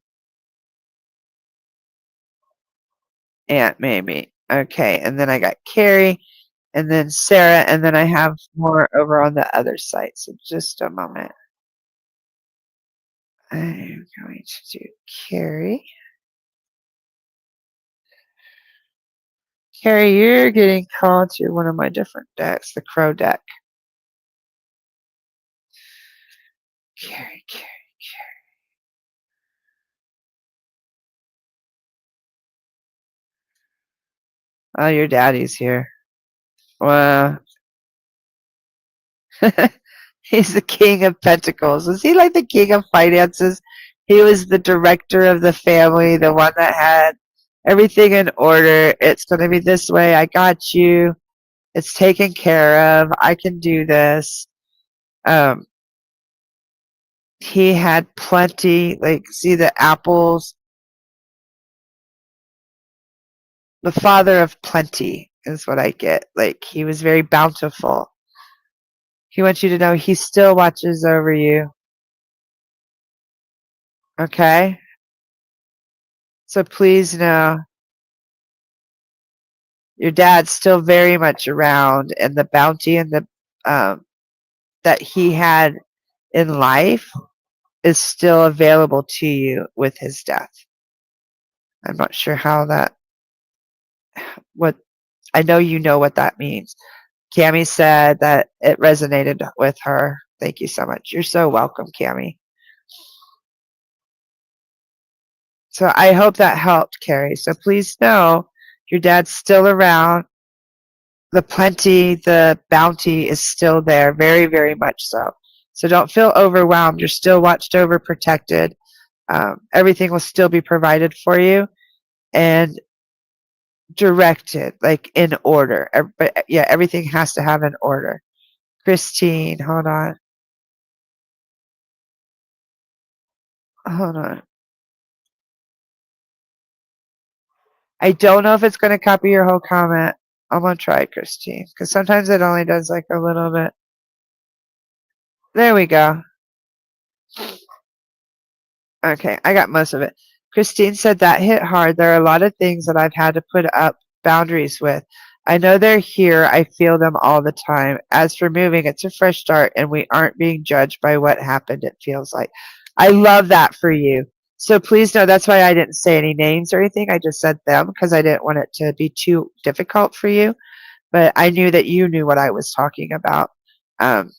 Aunt Mamie. Okay, and then I got Carrie, and then Sarah, and then I have more over on the other side. So just a moment. I'm going to do Carrie. Carrie, you're getting called to one of my different decks, the Crow deck. Carrie. Oh, your daddy's here. Well, he's the king of pentacles. Is he like the king of finances? He was the director of the family, the one that had everything in order. It's going to be this way. I got you. It's taken care of. I can do this. He had plenty. Like, see the apples. The father of plenty is what I get. Like, he was very bountiful. He wants you to know he still watches over you. Okay? So please know your dad's still very much around, and the bounty and the that he had in life is still available to you with his death. I'm not sure how that what I know you know what that means. Cammie said that it resonated with her. Thank you so much. You're so welcome, Cammie. So I hope that helped, Carrie. So please know your dad's still around. The plenty, the bounty is still there, very, very much so. So don't feel overwhelmed. You're still watched over, protected. Everything will still be provided for you and directed, like in order. But yeah, everything has to have an order. Christine, hold on. Hold on. I don't know if it's going to copy your whole comment. I'm going to try, Christine, because sometimes it only does like a little bit. There we go. Okay, I got most of it. Christine said that hit hard. There are a lot of things that I've had to put up boundaries with. I know they're here. I feel them all the time. As for moving, it's a fresh start, and we aren't being judged by what happened, it feels like. I love that for you. So please know that's why I didn't say any names or anything. I just said them because I didn't want it to be too difficult for you. But I knew that you knew what I was talking about. Um,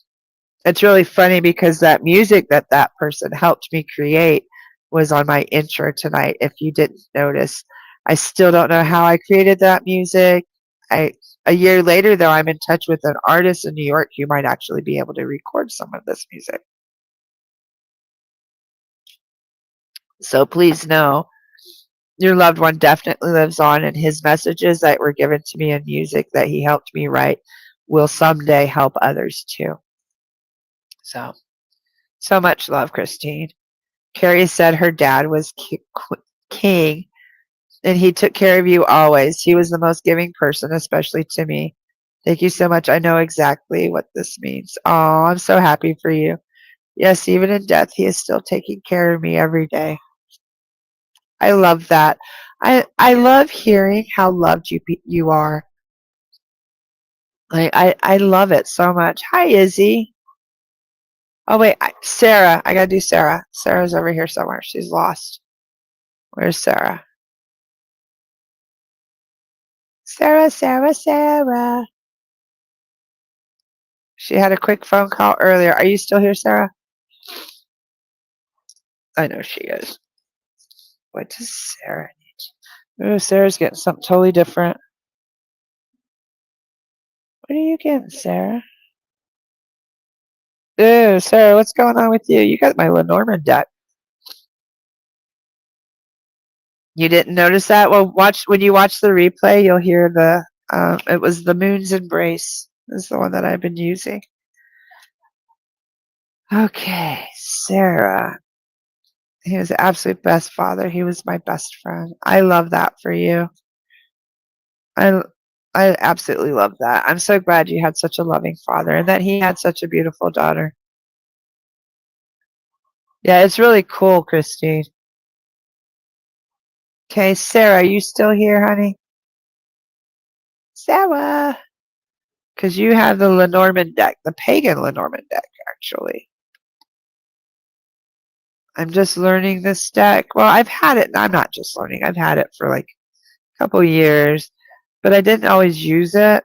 it's really funny because that music that that person helped me create was on my intro tonight. If you didn't notice, I still don't know how I created that music. A year later, though, I'm in touch with an artist in New York who might actually be able to record some of this music. So please know your loved one definitely lives on, and his messages that were given to me in music that he helped me write will someday help others too. So much love, Christine. Carrie said her dad was king, and he took care of you always. He was the most giving person, especially to me. Thank you so much. I know exactly what this means. Oh, I'm so happy for you. Yes, even in death, he is still taking care of me every day. I love that. I love hearing how loved you are. I love it so much. Hi, Izzy. Oh wait, Sarah. I gotta do Sarah. Sarah's over here somewhere. She's lost. Where's Sarah? Sarah. She had a quick phone call earlier. Are you still here, Sarah? I know she is. What does Sarah need? Oh, Sarah's getting something totally different. What are you getting, Sarah? Ew, Sarah, what's going on with you? You got my Lenormand deck. You didn't notice that? Well, when you watch the replay, you'll hear it was the Moon's Embrace. This is the one that I've been using. Okay, Sarah. He was the absolute best father. He was my best friend. I love that for you. I I absolutely love that. I'm so glad you had such a loving father and that he had such a beautiful daughter. Yeah, it's really cool, Christine. Okay, Sarah, are you still here, honey? Sarah. Because you have the Lenormand deck, the pagan Lenormand deck, actually. I'm just learning this deck. Well, I've had it. I'm not just learning. I've had it for like a couple years, but I didn't always use it.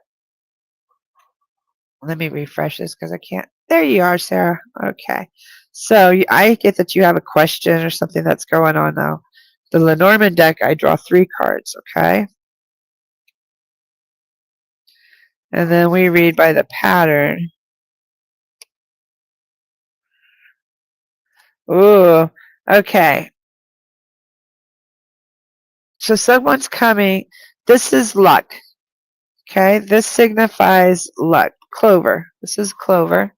Let me refresh this because I can't. There you are, Sarah. Okay. So I get that you have a question or something that's going on now. The Lenormand deck, I draw 3 cards, okay? And then we read by the pattern. Ooh, okay. So someone's coming. This is luck, okay? This signifies luck. Clover. This is clover.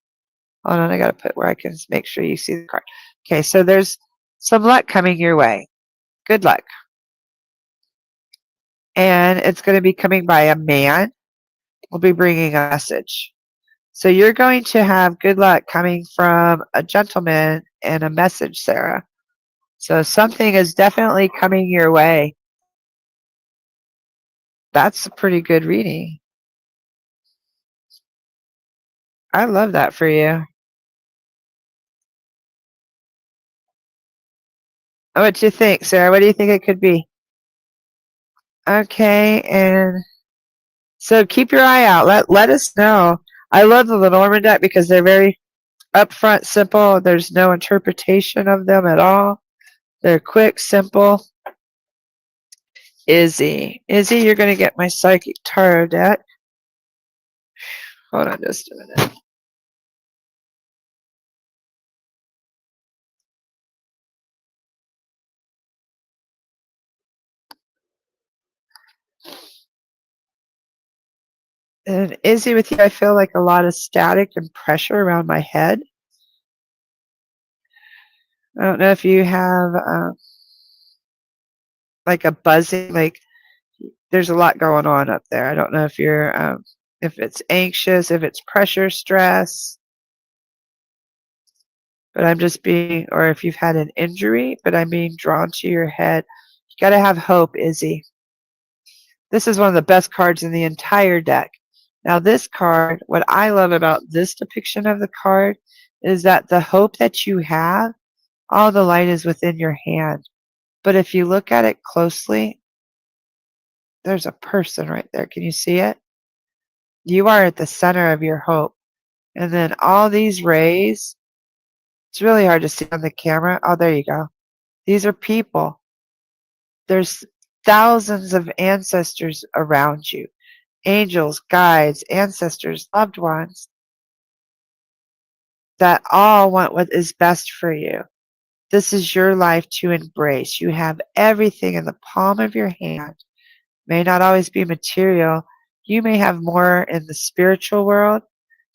Hold on, I got to put where I can make sure you see the card. Okay, so there's some luck coming your way. Good luck. And it's going to be coming by a man. We'll be bringing a message. So you're going to have good luck coming from a gentleman and a message, Sarah. So something is definitely coming your way. That's a pretty good reading. I love that for you. What do you think, Sarah? What do you think it could be? Okay, and so keep your eye out. Let us know. I love the Lenormand deck because they're very upfront, simple. There's no interpretation of them at all. They're quick, simple. Izzy, you're going to get my Psychic Tarot deck. Hold on just a minute. And Izzy, with you, I feel like a lot of static and pressure around my head. I don't know if you have like a buzzing, like there's a lot going on up there. I don't know if you're, if it's anxious, if it's pressure, stress, but I'm just being, or if you've had an injury, but I'm being drawn to your head. You got to have hope, Izzy. This is one of the best cards in the entire deck. Now this card, what I love about this depiction of the card is that the hope that you have, all the light is within your hand. But if you look at it closely, there's a person right there. Can you see it? You are at the center of your hope. And then all these rays, it's really hard to see on the camera. Oh, there you go. These are people. There's thousands of ancestors around you. Angels, guides, ancestors, loved ones that all want what is best for you. This is your life to embrace. You have everything in the palm of your hand. May not always be material. You may have more in the spiritual world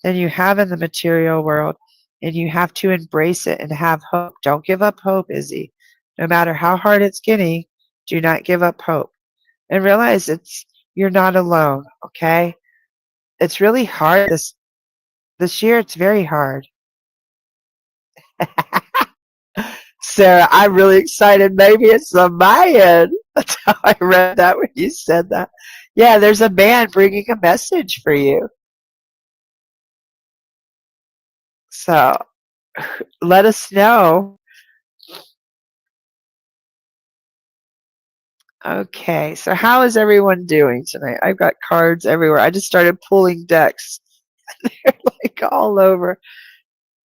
than you have in the material world, and you have to embrace it and have hope. Don't give up hope, Izzy. No matter how hard it's getting, do not give up hope. And realize you're not alone, okay? It's really hard this year. It's very hard. Sarah, I'm really excited. Maybe it's a Mayan. That's how I read that when you said that. Yeah, there's a man bringing a message for you. So let us know. Okay, so how is everyone doing tonight? I've got cards everywhere. I just started pulling decks. They're like all over.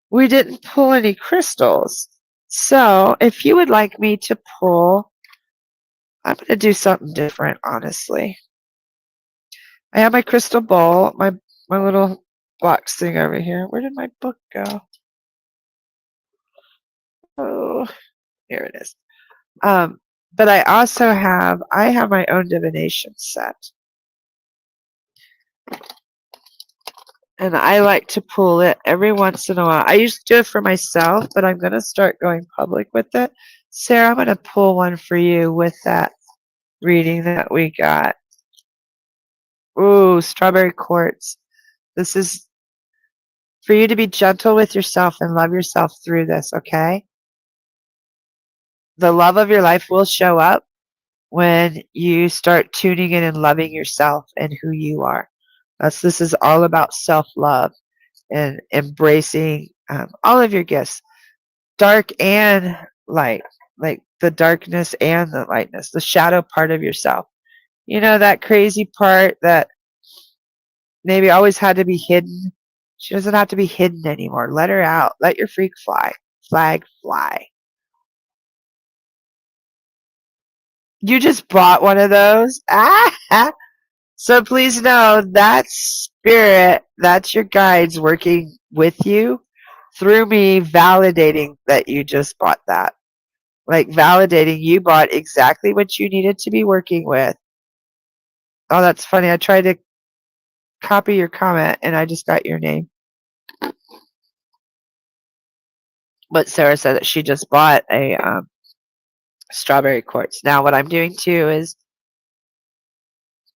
We didn't pull any crystals. So if you would like me to pull, I'm going to do something different, honestly. I have my crystal ball, my little box thing over here. Where did my book go? Oh, here it is. But I also have my own divination set. And I like to pull it every once in a while. I used to do it for myself, but I'm going to start going public with it. Sarah, I'm going to pull one for you with that reading that we got. Ooh, strawberry quartz. This is for you to be gentle with yourself and love yourself through this, okay? The love of your life will show up when you start tuning in and loving yourself and who you are. This is all about self-love and embracing all of your gifts, dark and light, like the darkness and the lightness, the shadow part of yourself. You know, that crazy part that maybe always had to be hidden. She doesn't have to be hidden anymore. Let her out. Let your freak fly. Flag fly. You just bought one of those? Ah! So please know that spirit, that's your guides working with you through me, validating that you just bought that. Like validating you bought exactly what you needed to be working with. Oh, that's funny. I tried to copy your comment and I just got your name. But Sarah said that she just bought a strawberry quartz. Now what I'm doing too is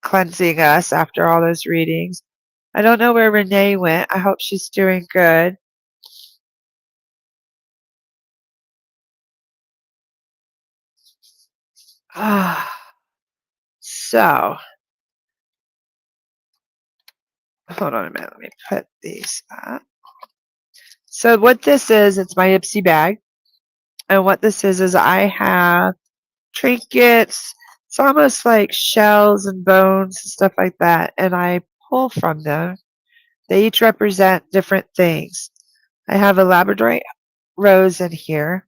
cleansing us after all those readings. I don't know where Renee went. I hope she's doing good. So, hold on a minute. Let me put these up. So what this is, it's my Ipsy bag. And what this is I have trinkets. It's almost like shells and bones and stuff like that. And I pull from them. They each represent different things. I have a labradorite rose in here.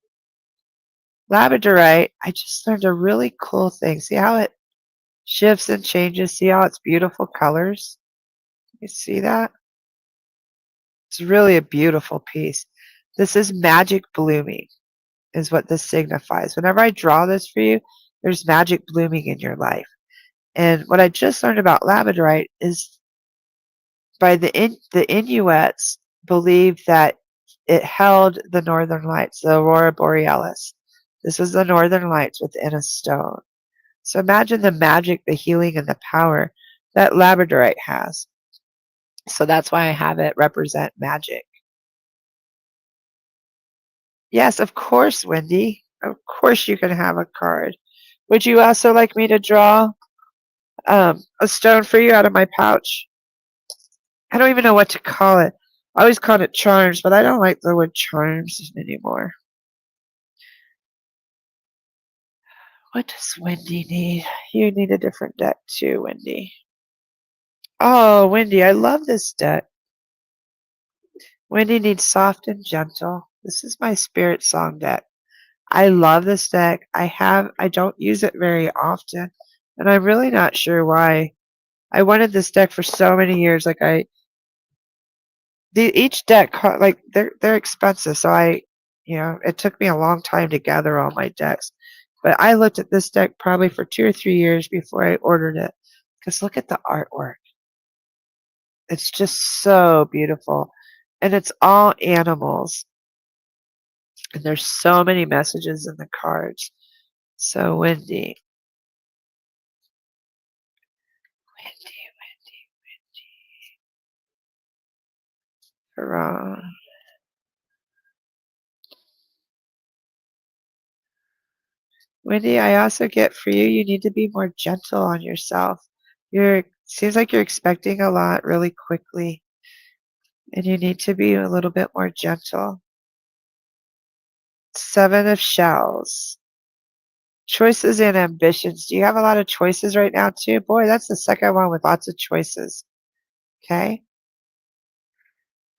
Labradorite, I just learned a really cool thing. See how it shifts and changes? See how it's beautiful colors? You see that? It's really a beautiful piece. This is magic blooming, is what this signifies. Whenever I draw this for you, there's magic blooming in your life. And what I just learned about labradorite is by the Inuits believed that it held the northern lights, the aurora borealis. This was the northern lights within a stone. So imagine the magic, the healing, and the power that labradorite has. So that's why I have it represent magic. Yes, of course, Wendy. Of course you can have a card. Would you also like me to draw a stone for you out of my pouch? I don't even know what to call it. I always called it charms, but I don't like the word charms anymore. What does Wendy need? You need a different deck too, Wendy. Oh, Wendy, I love this deck. Wendy needs soft and gentle. This is my spirit song deck. I love this deck. I don't use it very often, and I'm really not sure why. I wanted this deck for so many years. Each deck, like they're expensive, so it took me a long time to gather all my decks. But I looked at this deck probably for 2 or 3 years before I ordered it. Because look at the artwork. It's just so beautiful. And it's all animals. And there's so many messages in the cards. So Wendy. Hurrah. Wendy, I also get for you, you need to be more gentle on yourself. Seems like you're expecting a lot really quickly. And you need to be a little bit more gentle. 7 of shells. Choices and ambitions. Do you have a lot of choices right now too? Boy, that's the second one with lots of choices. Okay.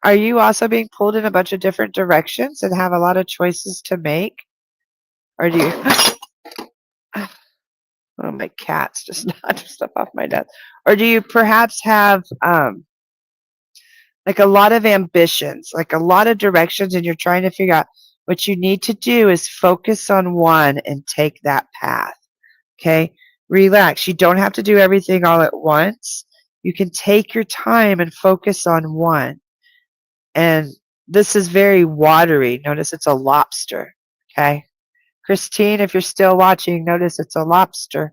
Are you also being pulled in a bunch of different directions and have a lot of choices to make? Or do you... Oh, my cat's just knocked stuff off my desk. Or do you perhaps have like a lot of ambitions, like a lot of directions, and you're trying to figure out what you need to do is focus on one and take that path. Okay? Relax. You don't have to do everything all at once. You can take your time and focus on one. And this is very watery. Notice it's a lobster. Okay? Christine, if you're still watching, notice it's a lobster.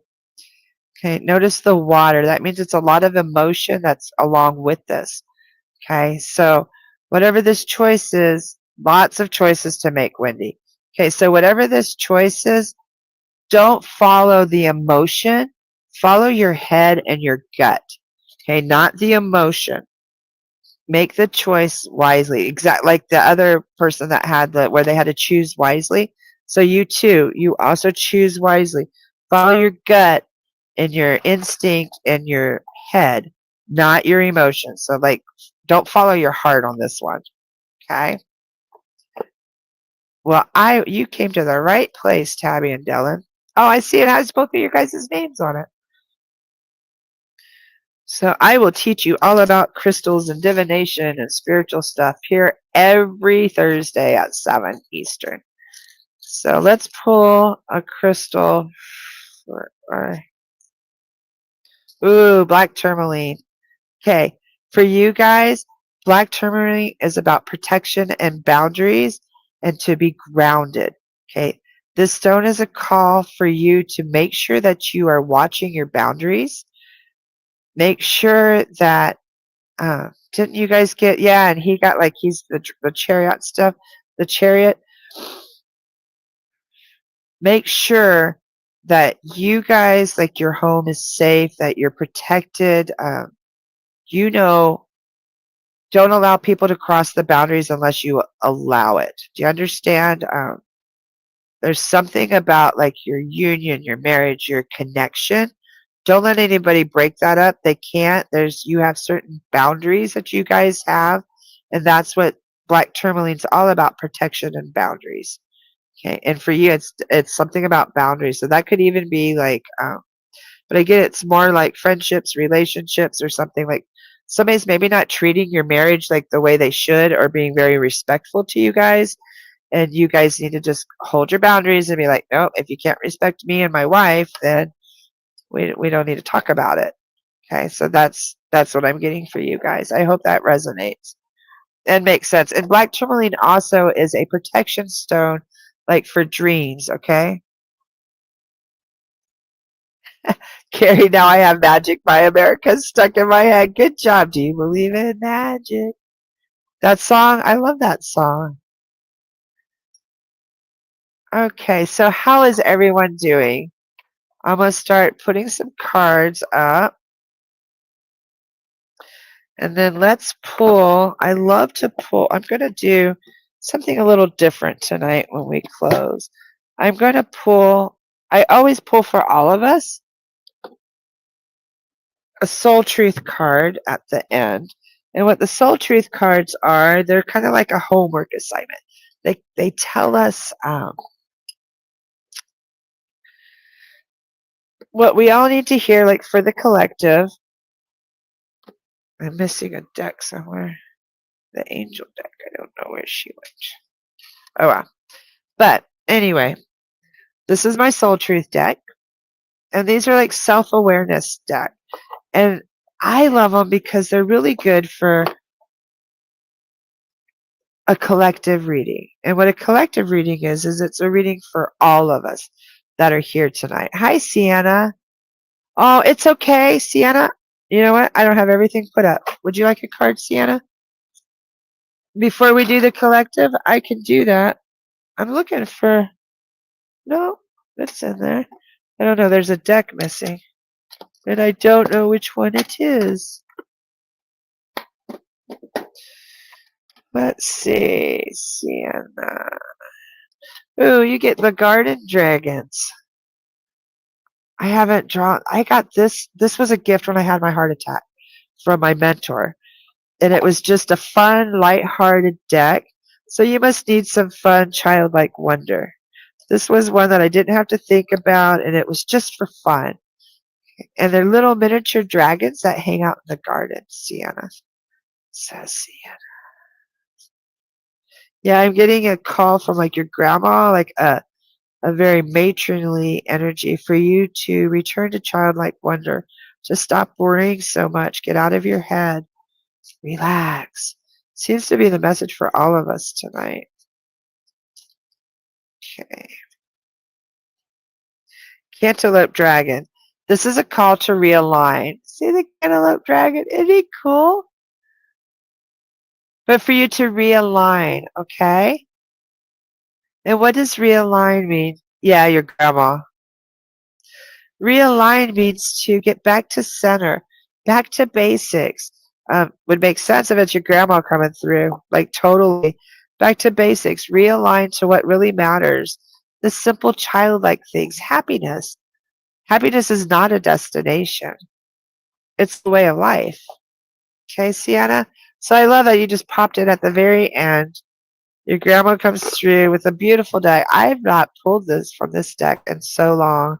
Okay, notice the water. That means it's a lot of emotion that's along with this. Okay, so whatever this choice is, lots of choices to make, Wendy. Okay, so whatever this choice is, Don't follow the emotion. Follow your head and your gut. Okay, not the emotion. Make the choice wisely. Exact like the other person that had where they had to choose wisely. So you too, you also choose wisely. Follow your gut and your instinct and your head, not your emotions. So like, don't follow your heart on this one. Okay. Well, you came to the right place, Tabby and Dylan. Oh, I see it has both of your guys' names on it. So I will teach you all about crystals and divination and spiritual stuff here every Thursday at 7 Eastern. So let's pull a crystal for black tourmaline. Okay, for you guys, black tourmaline is about protection and boundaries and to be grounded. Okay, this stone is a call for you to make sure that you are watching your boundaries. Make sure that didn't you guys get, yeah, and he got like, he's the chariot stuff, the chariot. Make sure that you guys, like your home is safe, that you're protected. You know, don't allow people to cross the boundaries unless you allow it. Do you understand? There's something about like your union, your marriage, your connection. Don't let anybody break that up. They can't. You have certain boundaries that you guys have, and that's what black tourmaline's all about, protection and boundaries. Okay, and for you, it's something about boundaries. So that could even be like, but I get it's more like friendships, relationships, or something like somebody's maybe not treating your marriage like the way they should, or being very respectful to you guys. And you guys need to just hold your boundaries and be like, no, if you can't respect me and my wife, then we don't need to talk about it. Okay, so that's what I'm getting for you guys. I hope that resonates and makes sense. And black tourmaline also is a protection stone, like for dreams. Okay, Carrie, now I have Magic by America stuck in my head. Good job. Do you believe in magic? That song, I love that song. Okay, so how is everyone doing? I'm going to start putting some cards up. And then let's pull. I love to pull. I'm going to do something a little different tonight when we close. I'm going to pull. I always pull for all of us a soul truth card at the end. And what the soul truth cards are, they're kind of like a homework assignment. They tell us what we all need to hear, like for the collective. I'm missing a deck somewhere. The angel deck. I don't know where she went. Oh, wow. But anyway, this is my soul truth deck. And these are like self-awareness deck. And I love them because they're really good for a collective reading. And what a collective reading is it's a reading for all of us that are here tonight. Hi, Sienna. Oh, it's okay, Sienna. You know what? I don't have everything put up. Would you like a card, Sienna? Before we do the collective, I can do that. I'm looking for... No, it's in there. I don't know. There's a deck missing. And I don't know which one it is. Let's see. Sienna. Ooh, you get the garden dragons. I haven't drawn. I got this. This was a gift when I had my heart attack from my mentor. And it was just a fun, lighthearted deck. So you must need some fun, childlike wonder. This was one that I didn't have to think about, and it was just for fun. And they're little miniature dragons that hang out in the garden, Sienna. Says Sienna. Yeah, I'm getting a call from like your grandma, like a very matronly energy for you to return to childlike wonder. Just stop worrying so much. Get out of your head. Relax. Seems to be the message for all of us tonight. Okay. Cantaloupe dragon. This is a call to realign. See the cantaloupe dragon? Isn't he cool? But for you to realign, okay? And what does realign mean? Yeah, your grandma. Realign means to get back to center, back to basics. Would make sense if it's your grandma coming through, like totally. Back to basics, realign to what really matters. The simple childlike things, happiness. Happiness is not a destination. It's the way of life. Okay, Sienna? So I love that you just popped in at the very end. Your grandma comes through with a beautiful deck. I have not pulled this from this deck in so long.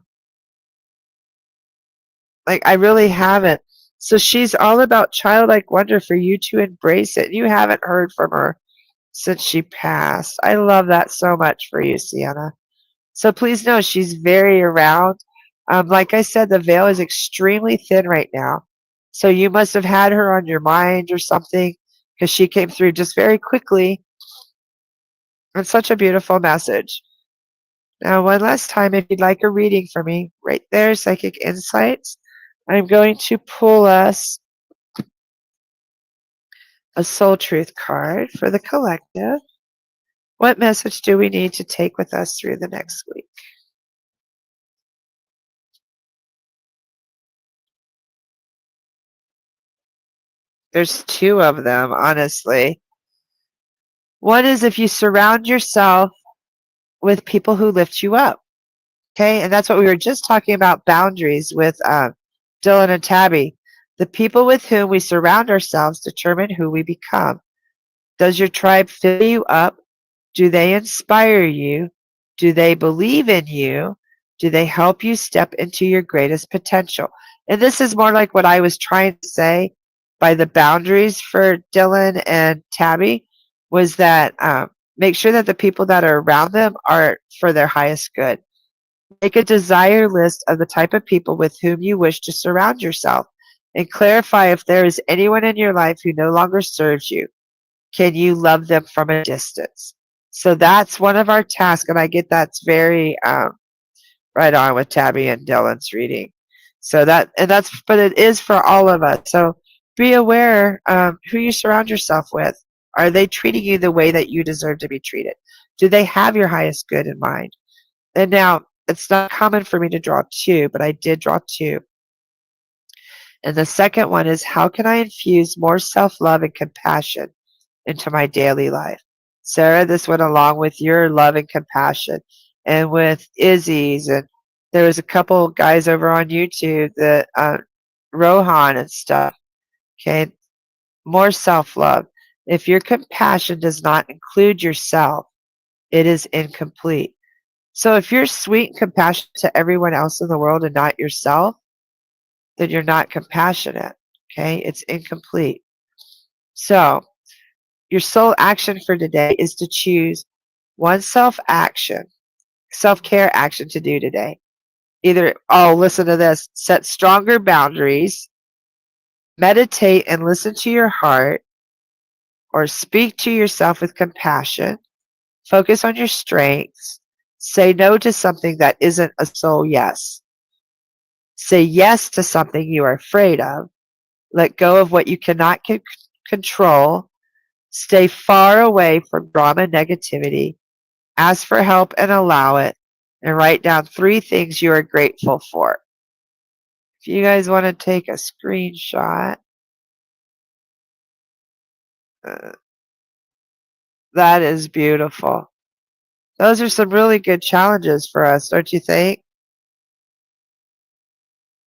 Like, I really haven't. So she's all about childlike wonder for you to embrace it. You haven't heard from her since she passed. I love that so much for you, Sienna. So please know she's very around. Like I said, the veil is extremely thin right now. So you must have had her on your mind or something because she came through just very quickly. It's such a beautiful message. Now, one last time, if you'd like a reading for me, right there, Psychic Insights, I'm going to pull us a Soul Truth card for the collective. What message do we need to take with us through the next week? There's two of them, honestly. One is if you surround yourself with people who lift you up. Okay, and that's what we were just talking about, boundaries with Dylan and Tabby. The people with whom we surround ourselves determine who we become. Does your tribe fill you up? Do they inspire you? Do they believe in you? Do they help you step into your greatest potential? And this is more like what I was trying to say by the boundaries for Dylan and Tabby was that make sure that the people that are around them are for their highest good. Make a desire list of the type of people with whom you wish to surround yourself and clarify if there is anyone in your life who no longer serves you. Can you love them from a distance? So that's one of our tasks, and I get that's very right on with Tabby and Dylan's reading. So but it is for all of us. So be aware who you surround yourself with. Are they treating you the way that you deserve to be treated? Do they have your highest good in mind? And now, it's not common for me to draw two, but I did draw two. And the second one is, how can I infuse more self-love and compassion into my daily life? Sarah, this went along with your love and compassion and with Izzy's. And there was a couple guys over on YouTube that Rohan and stuff. Okay, more self-love. If your compassion does not include yourself, it is incomplete. So if you're sweet and compassionate to everyone else in the world and not yourself, then you're not compassionate. Okay, it's incomplete. So your sole action for today is to choose one self-care action to do today. Either, listen to this, set stronger boundaries, meditate and listen to your heart, or speak to yourself with compassion, focus on your strengths, say no to something that isn't a soul yes. Say yes to something you are afraid of. Let go of what you cannot control. Stay far away from drama and negativity. Ask for help and allow it. And write down 3 things you are grateful for. If you guys want to take a screenshot, that is beautiful. Those are some really good challenges for us, don't you think?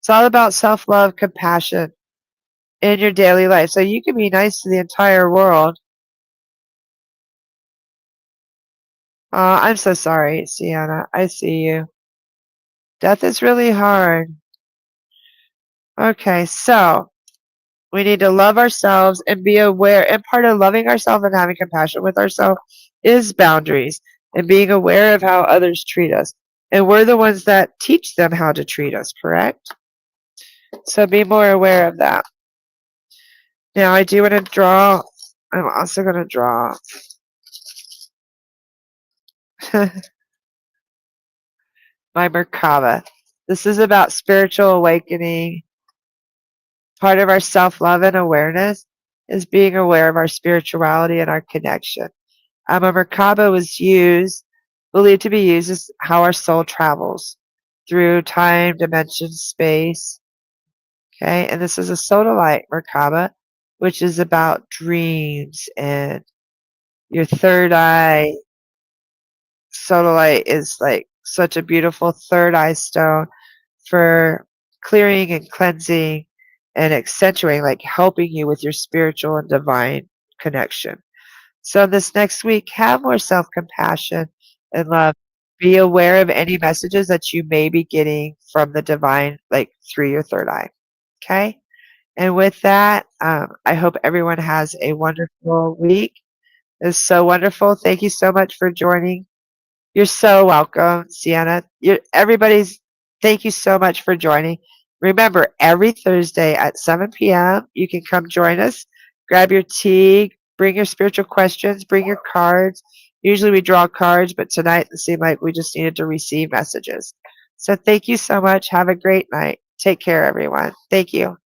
It's all about self-love, compassion in your daily life. So you can be nice to the entire world. I'm so sorry, Sienna. I see you. Death is really hard. Okay, so we need to love ourselves and be aware. And part of loving ourselves and having compassion with ourselves is boundaries and being aware of how others treat us. And we're the ones that teach them how to treat us, correct? So be more aware of that. Now, I do want to draw. I'm also going to draw my Merkaba. This is about spiritual awakening. Part of our self-love and awareness is being aware of our spirituality and our connection. A Merkaba was believed to be used as how our soul travels through time, dimension, space. Okay, and this is a sodalite Merkaba, which is about dreams and your third eye. Sodalite is like such a beautiful third eye stone for clearing and cleansing and accentuating, like helping you with your spiritual and divine connection. So this next week, have more self-compassion and love. Be aware of any messages that you may be getting from the divine, like through your third eye. Okay? And with that, I hope everyone has a wonderful week. It's so wonderful. Thank you so much for joining. You're so welcome, Sienna. Thank you so much for joining. Remember, every Thursday at 7 p.m., you can come join us. Grab your tea, bring your spiritual questions, bring your cards. Usually we draw cards, but tonight it seemed like we just needed to receive messages. So thank you so much. Have a great night. Take care, everyone. Thank you.